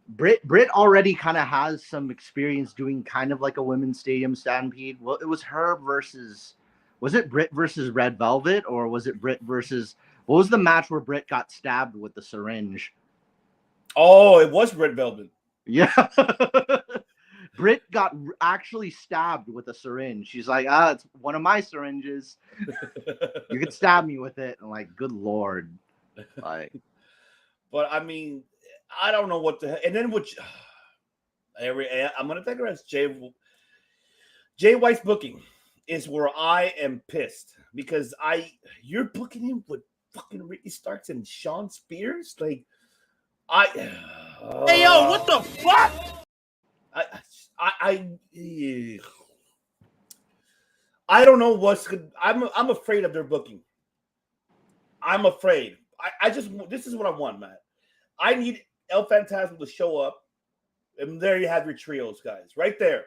Britt already kind of has some experience doing kind of like a Women's Stadium Stampede. Well, it was her versus... Was it Britt versus Red Velvet, or was it Britt versus... What was the match where Britt got stabbed with the syringe? Oh, it was Red Velvet. Yeah. Britt got actually stabbed with a syringe. She's like, it's one of my syringes. You can stab me with it. And like, good Lord. Like, but I mean, I don't know what the heck. And then I'm going to digress. Jay White's booking is where I am pissed because you're booking him with fucking Ricky Starks and Sean Spears. Like, hey yo, what the fuck? I don't know what's good. I'm afraid of their booking. I'm afraid. This is what I want, Matt. I need El Phantasmo to show up, and there you have your trios, guys, right there.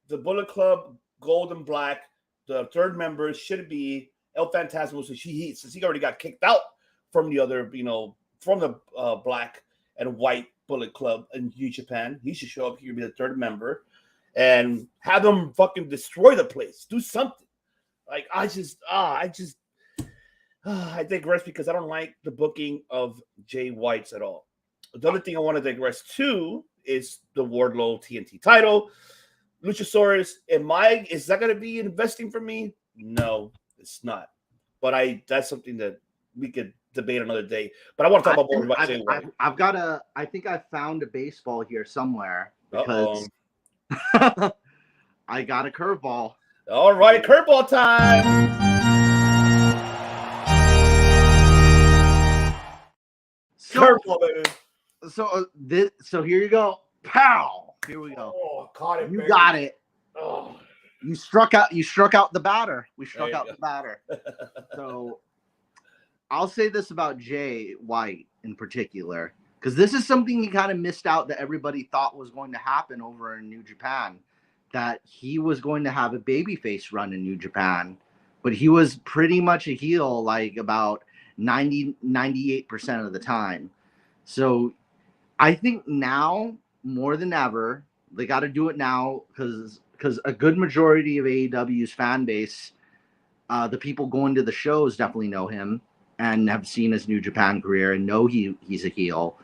The Bullet Club, Gold and Black. The third member should be El Phantasmo, since he already got kicked out from the other, from the black and white Bullet Club in New Japan. He should show up here, be the third member, and have them fucking destroy the place. Do something. Like I digress because I don't like the booking of Jay White's at all. The other thing I want to digress to is the Wardlow TNT title. Luchasaurus, is that going to be investing for me? No, it's not. But that's something that we could debate another day. But I want to talk more about Jay White. I think I found a baseball here somewhere because I got a curveball. All right, curveball time. Curveball, baby. So here you go. Pow! Here we go. Oh, caught it. You baby. got it. Oh. You struck out the batter. We struck out the batter. So I'll say this about Jay White in particular, because this is something he kind of missed out that everybody thought was going to happen over in New Japan, that he was going to have a babyface run in New Japan, but he was pretty much a heel like about 98% of the time. So I think now more than ever, they got to do it now because a good majority of AEW's fan base, the people going to the shows definitely know him and have seen his New Japan career and know he's a heel.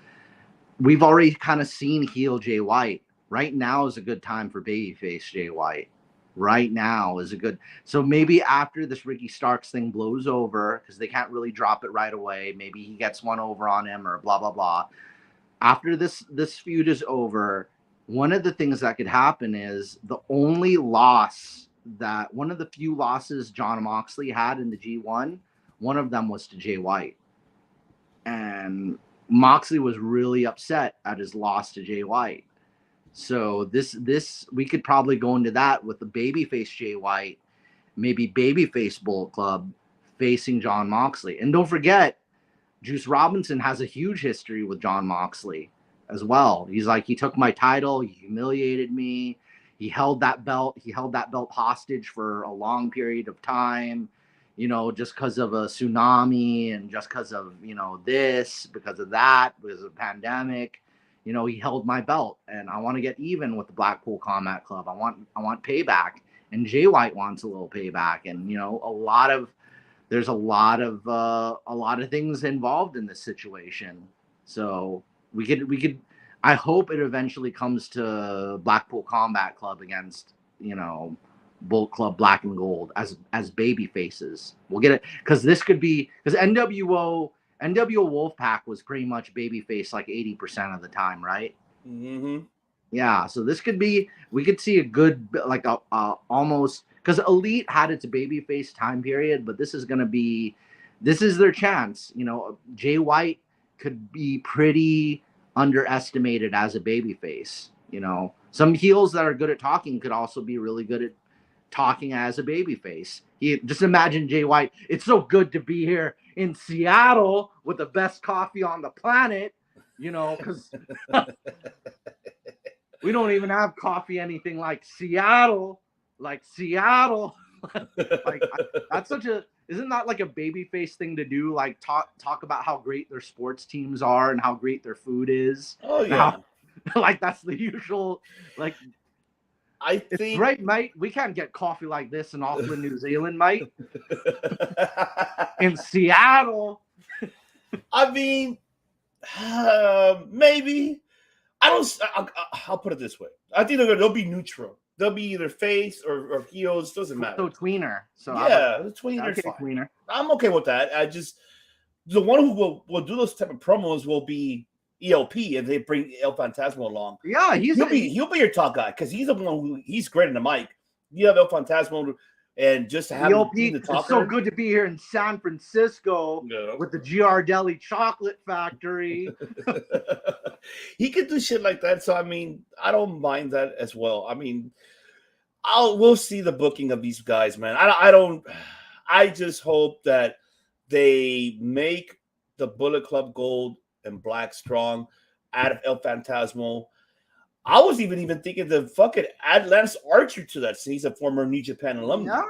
We've already kind of seen heel Jay White. Right now is a good time for babyface Jay White. Right now is a good. So maybe after this Ricky Starks thing blows over, because they can't really drop it right away. Maybe he gets one over on him or blah, blah, blah. After this feud is over, one of the things that could happen is one of the few losses Jon Moxley had in the G1, one of them was to Jay White. And Moxley was really upset at his loss to Jay White. So this we could probably go into that with the babyface Jay White, maybe babyface Bullet Club facing Jon Moxley. And don't forget, Juice Robinson has a huge history with Jon Moxley as well. He's like, he took my title, he humiliated me, he held that belt hostage for a long period of time, just because of a tsunami and just because of, because of that, because of the pandemic. He held my belt, and I want to get even with the Blackpool Combat Club. I want payback, and Jay White wants a little payback, and there's a lot of things involved in this situation. So we could. I hope it eventually comes to Blackpool Combat Club against Bullet Club Black and Gold as baby faces. We'll get it because this could be because NWO Wolfpack was pretty much babyface like 80% of the time, right? Mm-hmm. Yeah, so this could be, we could see a good, like a almost, because Elite had its babyface time period, but this is their chance. Jay White could be pretty underestimated as a babyface. Some heels that are good at talking could also be really good at talking as a babyface. Just imagine Jay White. It's so good to be here in Seattle with the best coffee on the planet, because we don't even have coffee anything like Seattle. Isn't that like a babyface thing to do? Like talk about how great their sports teams are and how great their food is. Oh yeah. That's the usual, like, I think, right, mate. We can't get coffee like this in Auckland, New Zealand, mate. In Seattle. I mean, maybe. I'll put it this way. I think they'll be neutral. They'll be either face or heels. Doesn't matter. So tweener. So yeah, the tweener's okay, fine. Tweener. I'm okay with that. The one who will do those type of promos will be ELP if they bring El Fantasma along. Yeah, he'll be your top guy because he's the one he's great in the mic. You have El Fantasma, and just to have ELP, him be the talker. It's so good to be here in San Francisco with the Giardelli Chocolate Factory. He could do shit like that. So I mean, I don't mind that as well. I mean, we'll see the booking of these guys, man. I just hope that they make the Bullet Club Gold and Black strong out of El Fantasmo. I was even thinking to fucking add Lance Archer to that since he's a former New Japan alumni.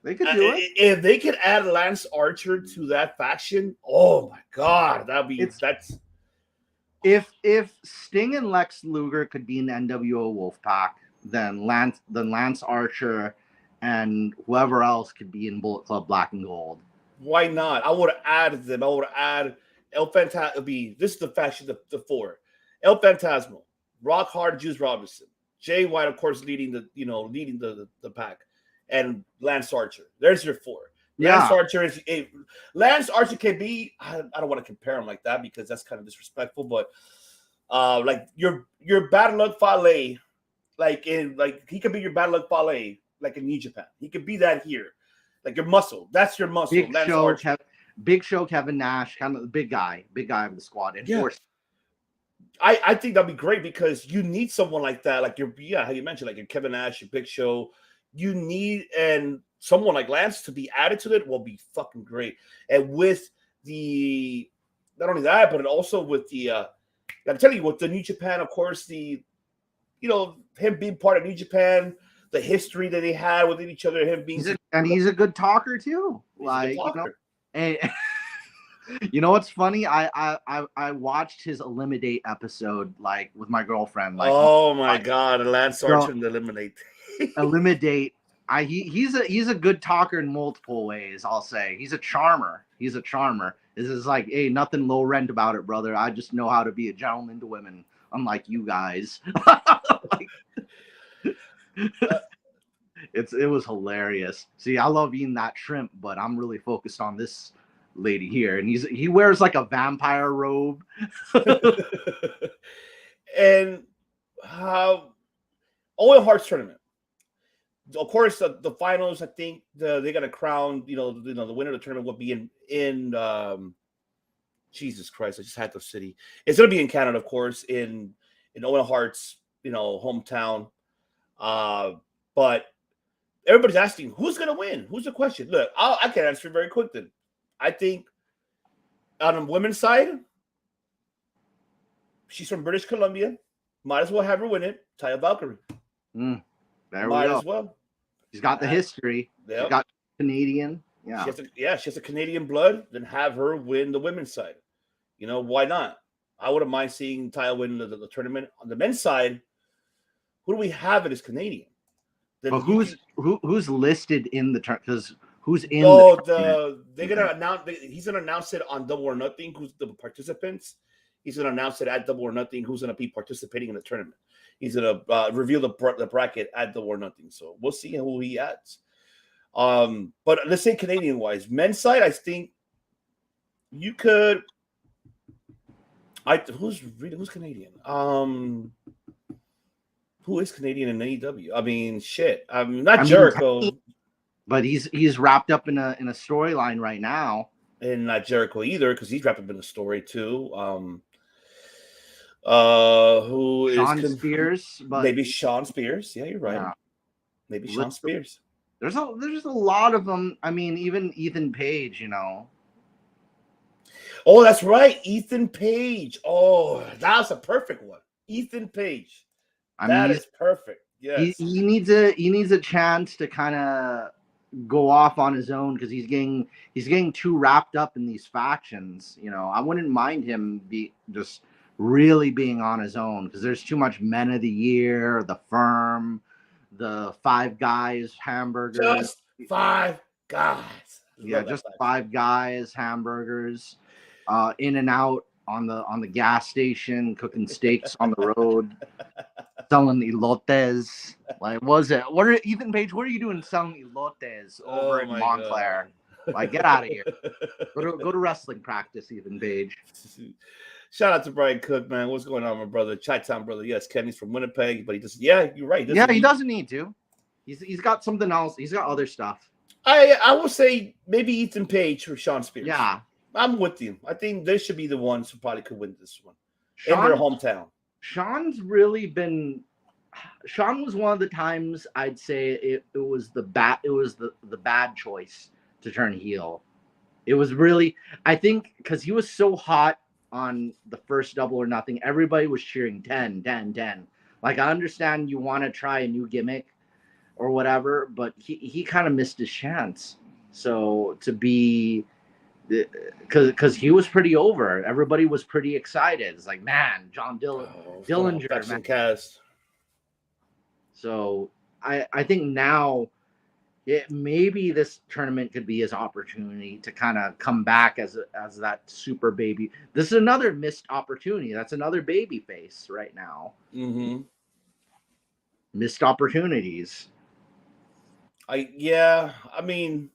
They could do it. If they could add Lance Archer to that faction, oh my god, that's. If Sting and Lex Luger could be in the NWO Wolfpack, then Lance Archer and whoever else could be in Bullet Club Black and Gold. Why not? I would have added them. I would have added El Fantasma. This is the faction, the four. El Fantasma, Rock Hard, Juice Robinson, Jay White, of course, leading the pack, and Lance Archer. There's your four. Lance Archer Lance Archer can be. I don't want to compare him like that because that's kind of disrespectful. But like your Bad Luck Fale, like he could be your Bad Luck Fale, like in New Japan. He could be that here, like your muscle. That's your muscle. Big Show, Kevin Nash, kind of the big guy of the squad. And I think that'd be great because you need someone like that, like how you mentioned, like your Kevin Nash, your Big Show. You need someone like Lance to be added to it will be fucking great. And with not only that, but also with I'm telling you, with the New Japan, of course, him being part of New Japan, the history that they had within each other, him being he's a good talker too. And you know what's funny? I watched his Eliminate episode like with my girlfriend. Like, oh my god, Lance Archer and Eliminate. Eliminate. He's a good talker in multiple ways. I'll say he's a charmer. This is like, hey, nothing low rent about it, brother. I just know how to be a gentleman to women, unlike you guys. It was hilarious. See, I love eating that shrimp, but I'm really focused on this lady here, and he wears like a vampire robe. And Owen Hart's tournament. Of course, the finals. I think they're gonna crown. The winner of the tournament will be in Jesus Christ! I just had the city. It's gonna be in Canada, of course, in Owen Hart's hometown. But everybody's asking who's gonna win. Who's the question? Look, I can answer very quick. Then I think on the women's side, she's from British Columbia. Might as well have her win it. Taya Valkyrie. There Might we go. as well. She's got the history. Yep. She's got Canadian. Yeah. She has a Canadian blood. Then have her win the women's side. Why not? I wouldn't mind seeing Taya win the tournament. On the men's side, who do we have it as Canadian? But who's listed in the tournament? Because who's in they're gonna announce. He's gonna announce it on Double or Nothing. Who's the participants? He's gonna announce it at Double or Nothing. Who's gonna be participating in the tournament? He's gonna reveal the bracket at Double or Nothing. So we'll see who he adds. But let's say Canadian wise, men's side, I think you could. Who's Canadian? Who is Canadian in AEW? I mean, shit. Not Jericho. But he's wrapped up in a storyline right now. And not Jericho either, because he's wrapped up in a story too. Who is Sean Spears? But maybe Sean Spears. Yeah, you're right. Yeah. Maybe Sean Spears. There's a lot of them. I mean, even Ethan Page, Oh, that's right, Ethan Page. Oh, that's a perfect one. Ethan Page. That is perfect. Yes. He needs a chance to kind of go off on his own because he's getting too wrapped up in these factions. I wouldn't mind him just really being on his own because there's too much Men of the Year, The Firm, the Five Guys hamburgers. Just Five Guys. Yeah, just Five Guys hamburgers. In and Out on the gas station, cooking steaks on the road, selling elotes. Like, Ethan Page? What are you doing selling elotes over in Montclair? God. Like, get out of here. Go to wrestling practice, Ethan Page. Shout out to Brian Cook, man. What's going on, my brother? Chi-Town brother. Yes, Kenny's from Winnipeg, but he just you're right. He doesn't need to. He's got something else. He's got other stuff. I will say maybe Ethan Page or Sean Spears. Yeah. I'm with you. I think they should be the ones who probably could win this one in their hometown. Sean was one of the times I'd say it was the bad choice to turn heel. It was really, I think, because he was so hot on the first Double or Nothing, everybody was cheering 10. Like, I understand you want to try a new gimmick or whatever, but he kind of missed his chance. So to be, because he was pretty over, everybody was pretty excited. It's like, man, Dillinger, man. Cast. So I think now maybe this tournament could be his opportunity to kind of come back as that super baby. This is another missed opportunity. That's another baby face right now. Mm-hmm. Missed opportunities. I mean,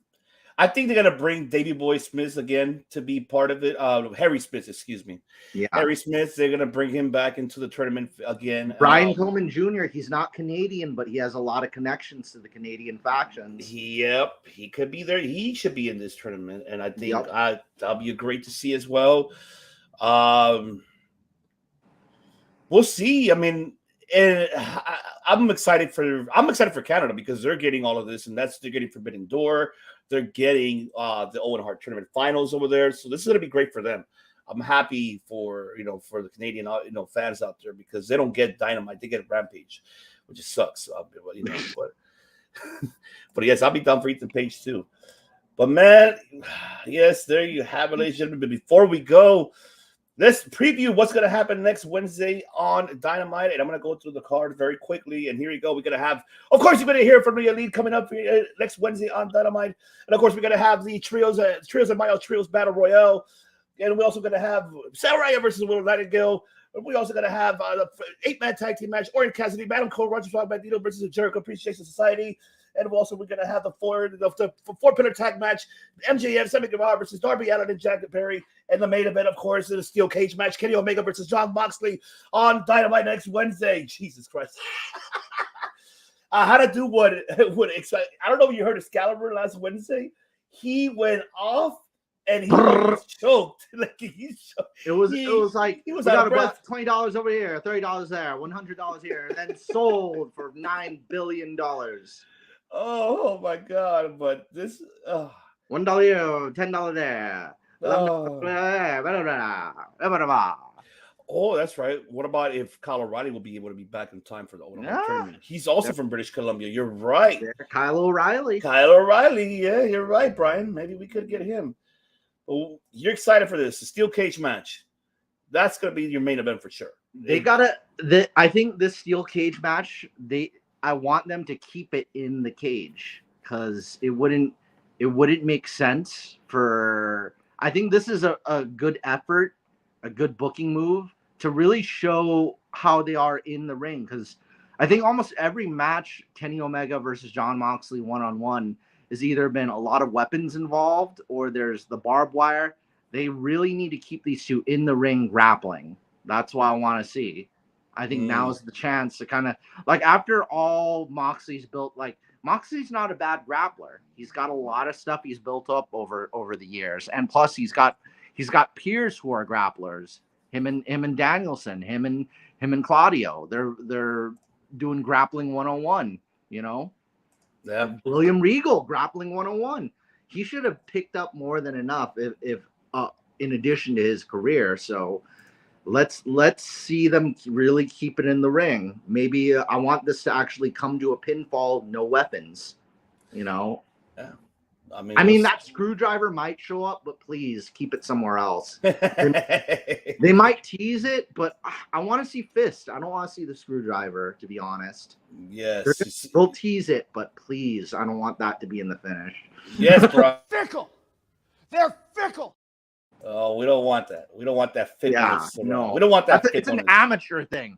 I think they're gonna bring Davey Boy Smith again to be part of it. Harry Smith, excuse me. Yeah. Harry Smith, they're gonna bring him back into the tournament again. Brian Pillman Jr., he's not Canadian, but he has a lot of connections to the Canadian factions. Yep, he could be there. He should be in this tournament, and I think that'll be great to see as well. We'll see. I mean, and I'm excited for Canada because they're getting all of this, and they're getting Forbidden Door. They're getting the Owen Hart tournament finals over there, so this is going to be great for them. I'm happy for the Canadian fans out there because they don't get Dynamite, they get Rampage, which just sucks. But yes, I'll be down for Ethan Page too. But man, yes, there you have it, ladies and gentlemen. But before we go, let's preview what's going to happen next Wednesday on Dynamite. And I'm going to go through the card very quickly. And here you go. We're going to have, of course, you're going to hear from the Elite coming up next Wednesday on Dynamite. And, of course, we're going to have the Trios and Mayo Trios Battle Royale. And we're also going to have Samurai versus Will Nightingale. We're also going to have the 8-man tag team match, Orange Cassidy, Madam Cole, Roger Strong, Bandito versus the Jericho Appreciation Society. And we're going to have the four-pillar tag match, MJF, Sammy Guevara versus Darby Allin and Jack Perry. And the main event, of course, is a steel cage match, Kenny Omega versus Jon Moxley on Dynamite next Wednesday. Jesus Christ. How to do what excited. I don't know if you heard Excalibur last Wednesday. He went off and he was choked. It was like he was out of breath. $20 over here, $30 there, $100 here, and then sold for $9 billion. Oh my God! But this $1 here, $10 there. Oh, that's right. What about if Kyle O'Reilly will be able to be back in time for the tournament? He's also from British Columbia. You're right. Kyle O'Reilly. Yeah, you're right, Brian. Maybe we could get him. Well, you're excited for this, the steel cage match. That's going to be your main event for sure. I think this steel cage match, I want them to keep it in the cage because it wouldn't make sense for. I think this is a good effort, a good booking move to really show how they are in the ring. Because I think almost every match, Kenny Omega versus Jon Moxley 1-on-1, has either been a lot of weapons involved or there's the barbed wire. They really need to keep these two in the ring grappling. That's what I want to see. I think now is the chance to kind of after all Moxley's built, Moxley's not a bad grappler. He's got a lot of stuff he's built up over the years. And plus he's got peers who are grapplers. Him and Danielson, him and Claudio. They're doing grappling 101, Yeah. William Regal grappling 101. He should have picked up more than enough if in addition to his career. So let's see them really keep it in the ring. Maybe I want this to actually come to a pinfall, no weapons. Yeah. I mean that screwdriver might show up, but please keep it somewhere else. They might tease it, but I want to see Fist. I don't want to see the screwdriver, to be honest. Yes. They'll tease it, but please, I don't want that to be in the finish. Yes, bro. Fickle. They're fickle. Oh, we don't want that. We don't want that fitness. Yeah, no. We don't want that. It's an amateur thing.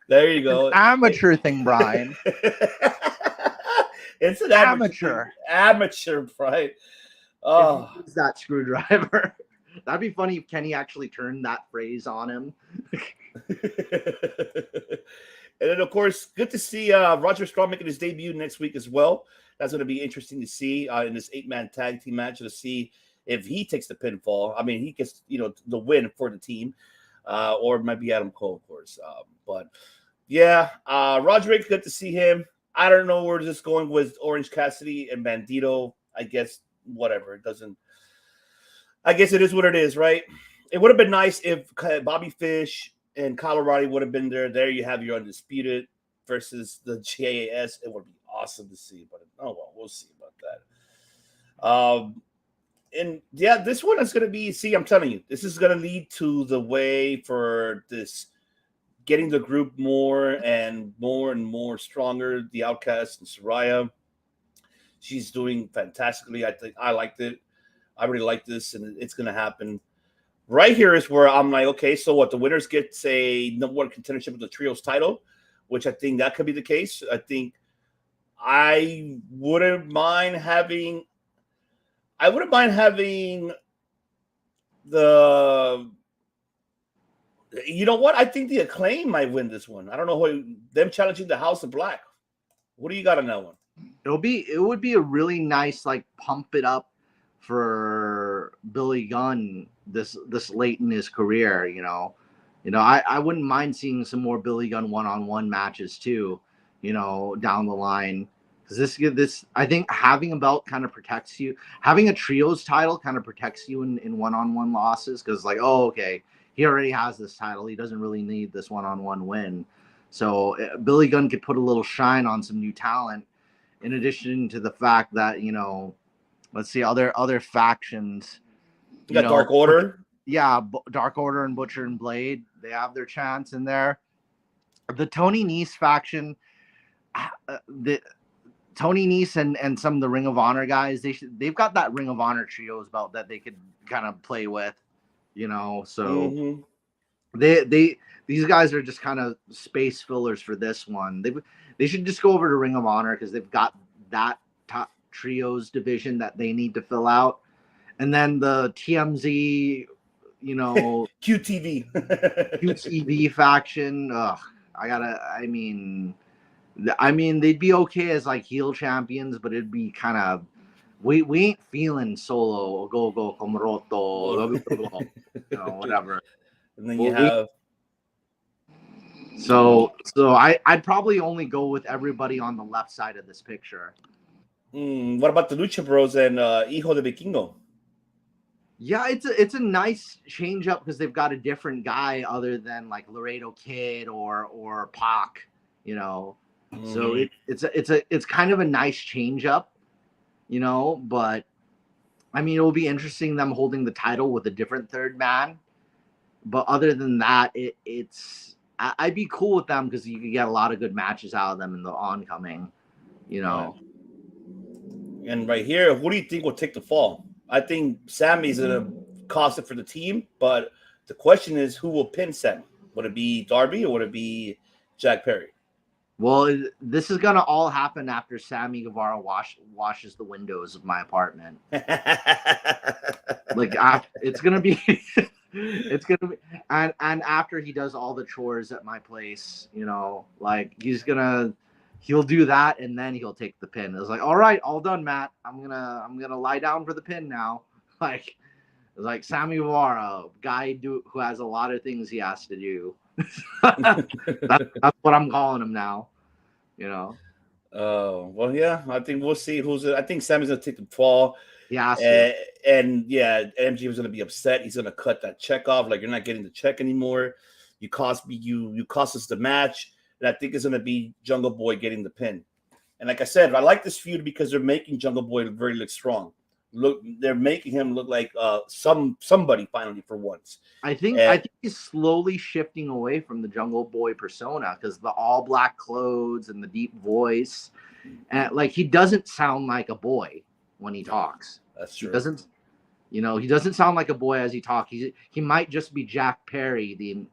There you go. Amateur thing, Brian. It's an amateur. Amateur, right? Oh, use that screwdriver. That'd be funny if Kenny actually turned that phrase on him. And then, of course, good to see Roger Strong making his debut next week as well. That's going to be interesting to see in this 8-man tag team match to see if he takes the pinfall. I mean, he gets the win for the team, or maybe Adam Cole, of course. But yeah, Roderick, good to see him. I don't know where this is going with Orange Cassidy and Bandito. I guess whatever. It doesn't. I guess it is what it is, right? It would have been nice if Bobby Fish and Kyle O'Reilly would have been there. There you have your Undisputed versus the JAS. It would be awesome to see, but oh well, we'll see about that. And yeah, this one is going to be. See, I'm telling you, this is going to lead to the way for this getting the group more and more stronger. The Outcast and Soraya, she's doing fantastically. I think I liked it. I really like this, and it's going to happen. Right here is where I'm like, okay, so what? The winners get a number one contendership of the trios title, which I think that could be the case. I think I wouldn't mind having the. You know what? I think the Acclaim might win this one. I don't know who them challenging the House of Black. What do you got on that one? It would be a really nice like pump it up for Billy Gunn this late in his career. I wouldn't mind seeing some more Billy Gunn one-on-one matches too. Down the line, because this I think having a belt kind of protects you. Having a trios title kind of protects you in one-on-one losses, because like, oh, okay, he already has this title. He doesn't really need this one-on-one win. So Billy Gunn could put a little shine on some new talent, in addition to the fact that, let's see, other factions. You got Dark Order. Yeah, Dark Order and Butcher and Blade. They have their chance in there. The Tony Nese faction, Tony Nese and some of the Ring of Honor guys, they've got that Ring of Honor trios belt that they could kind of play with. So these guys are just kind of space fillers for this one. They should just go over to Ring of Honor, because they've got that top trios division that they need to fill out, and then the TMZ, QTV faction. I mean, they'd be okay as like heel champions, but it'd be kind of. We ain't feeling Solo, go Komoroto, whatever. And then you have. So I'd probably only go with everybody on the left side of this picture. What about the Lucha Bros and Hijo de Vikingo? Yeah, it's a nice change up, because they've got a different guy other than like Laredo Kid or Pac, So it's kind of a nice change up. But I mean, it'll be interesting them holding the title with a different third man. But other than that, I'd be cool with them, because you could get a lot of good matches out of them in the oncoming, And right here, who do you think will take the fall? I think Sammy's gonna cost it for the team, but the question is, who will pin Sammy? Would it be Darby or would it be Jack Perry? Well, this is going to all happen after Sammy Guevara washes the windows of my apartment. It's going to be, and after he does all the chores at my place, he'll do that, and then he'll take the pin. It's like, all right, all done, Matt. I'm going to lie down for the pin now. It's like Sammy Guevara, guy who has a lot of things he has to do. That's what I'm calling him now. Oh, well, yeah. I think we'll see I think Sammy's gonna take the fall. Yeah. And yeah, MJ was gonna be upset. He's gonna cut that check off. Like, you're not getting the check anymore. You cost us the match. And I think it's gonna be Jungle Boy getting the pin. And like I said, I like this feud because they're making Jungle Boy look strong. They're making him look like somebody finally for once. I think he's slowly shifting away from the Jungle Boy persona, because the all black clothes and the deep voice, and like, he doesn't sound like a boy when he talks. That's true. He doesn't sound like a boy as he talks. He might just be Jack Perry, the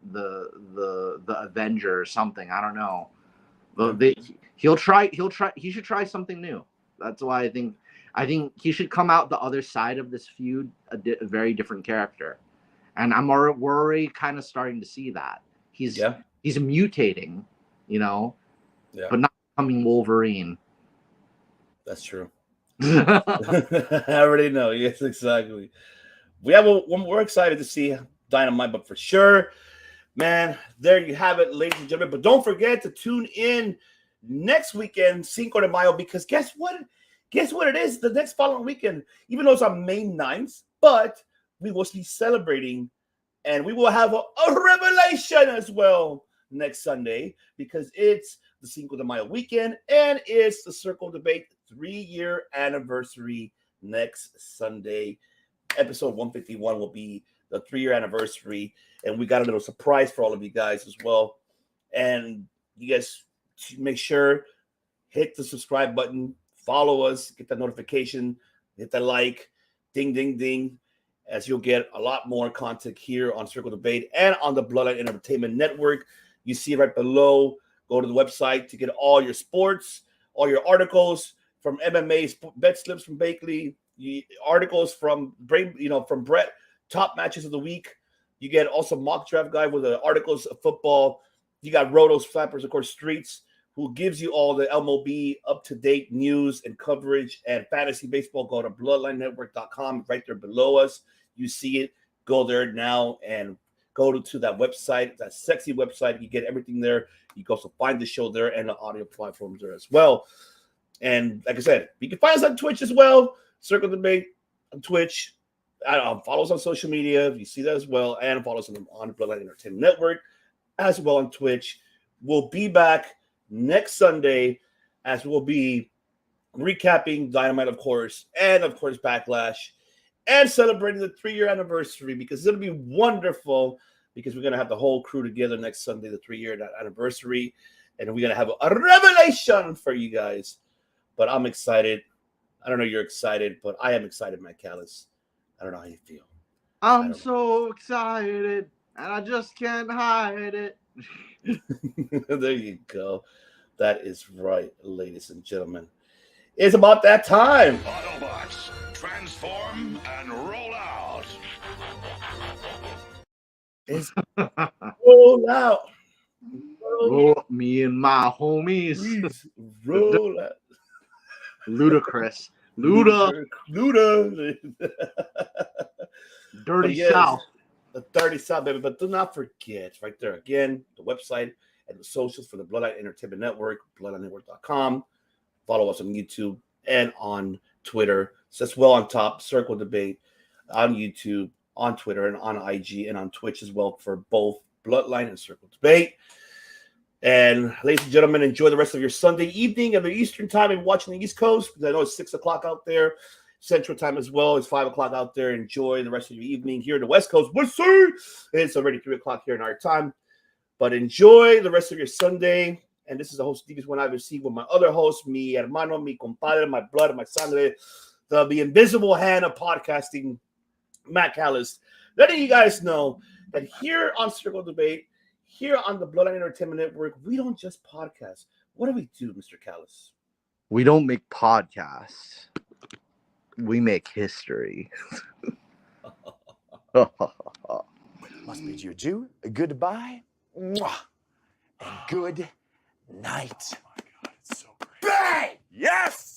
Avenger or something. I don't know. But he should try something new. That's why I think he should come out the other side of this feud a very different character, and we're already kind of starting to see that he's mutating, but not becoming Wolverine. That's true. I already know. Yes, exactly. We're excited to see Dynamite, but for sure, man, there you have it, ladies and gentlemen. But don't forget to tune in next weekend, Cinco de Mayo, because guess what? Guess what it is? The next following weekend, even though it's on May 9th, but we will be celebrating, and we will have a revelation as well next Sunday, because it's the the Cinco de Mayo weekend, and it's the Circle Debate 3-year anniversary next Sunday. Episode 151 will be the 3-year anniversary, and we got a little surprise for all of you guys as well. And you guys make sure hit the subscribe button, follow us, get that notification, hit the like, ding, ding, ding, as you'll get a lot more content here on Circle Debate and on the Bloodline Entertainment Network. You see it right below. Go to the website to get all your sports, all your articles from MMA, bet slips from Bakley, articles from Brett, top matches of the week. You get also mock draft guide with the articles of football. You got Roto's Flappers, of course, Streets, who gives you all the MLB up-to-date news and coverage, and fantasy baseball. Go to bloodlinenetwork.com right there below us. You see it. Go there now and go to that website, that sexy website. You get everything there. You can also find the show there and the audio platforms there as well. And like I said, you can find us on Twitch as well. Circle Debate on Twitch. Follow us on social media. You see that as well. And follow us on Bloodline Entertainment Network as well on Twitch. We'll be back next Sunday as we'll be recapping Dynamite, of course, and of course Backlash, and celebrating the 3-year anniversary, because it'll be wonderful, because we're going to have the whole crew together next Sunday, the 3-year anniversary, and we're going to have a revelation for you guys. But I'm excited. I don't know you're excited, but I am excited, Matt Callis. I don't know how you feel. I'm so excited, and I just can't hide it. There you go. That is right, ladies and gentlemen. It's about that time. Autobots, transform and roll out. It's roll out. Me and my homies. Please roll out. Ludicrous. Luda. Dirty South. The Dirty South, baby. But do not forget, right there again, the website and the socials for the Bloodline Entertainment Network, bloodlinenetwork.com. Follow us on YouTube and on Twitter. So as well on top, Circle Debate on YouTube, on Twitter, and on IG, and on Twitch as well for both Bloodline and Circle Debate. And ladies and gentlemen, enjoy the rest of your Sunday evening at the Eastern time and watching the East Coast, because I know it's 6 o'clock out there. Central time as well. It's 5 o'clock out there. Enjoy the rest of your evening here in the West Coast. We'll see. It's already 3 o'clock here in our time. But enjoy the rest of your Sunday. And this is the host, Deepest One I've received with my other host, mi hermano, mi compadre, my blood, my sangre, the invisible hand of podcasting, Matt Callis, letting you guys know that here on Circle Debate, here on the Bloodline Entertainment Network, we don't just podcast. What do we do, Mr. Callis? We don't make podcasts. We make history. Must bid you adieu, a goodbye, mwah, and good night. Oh my God, it's so great. Bang! Yes!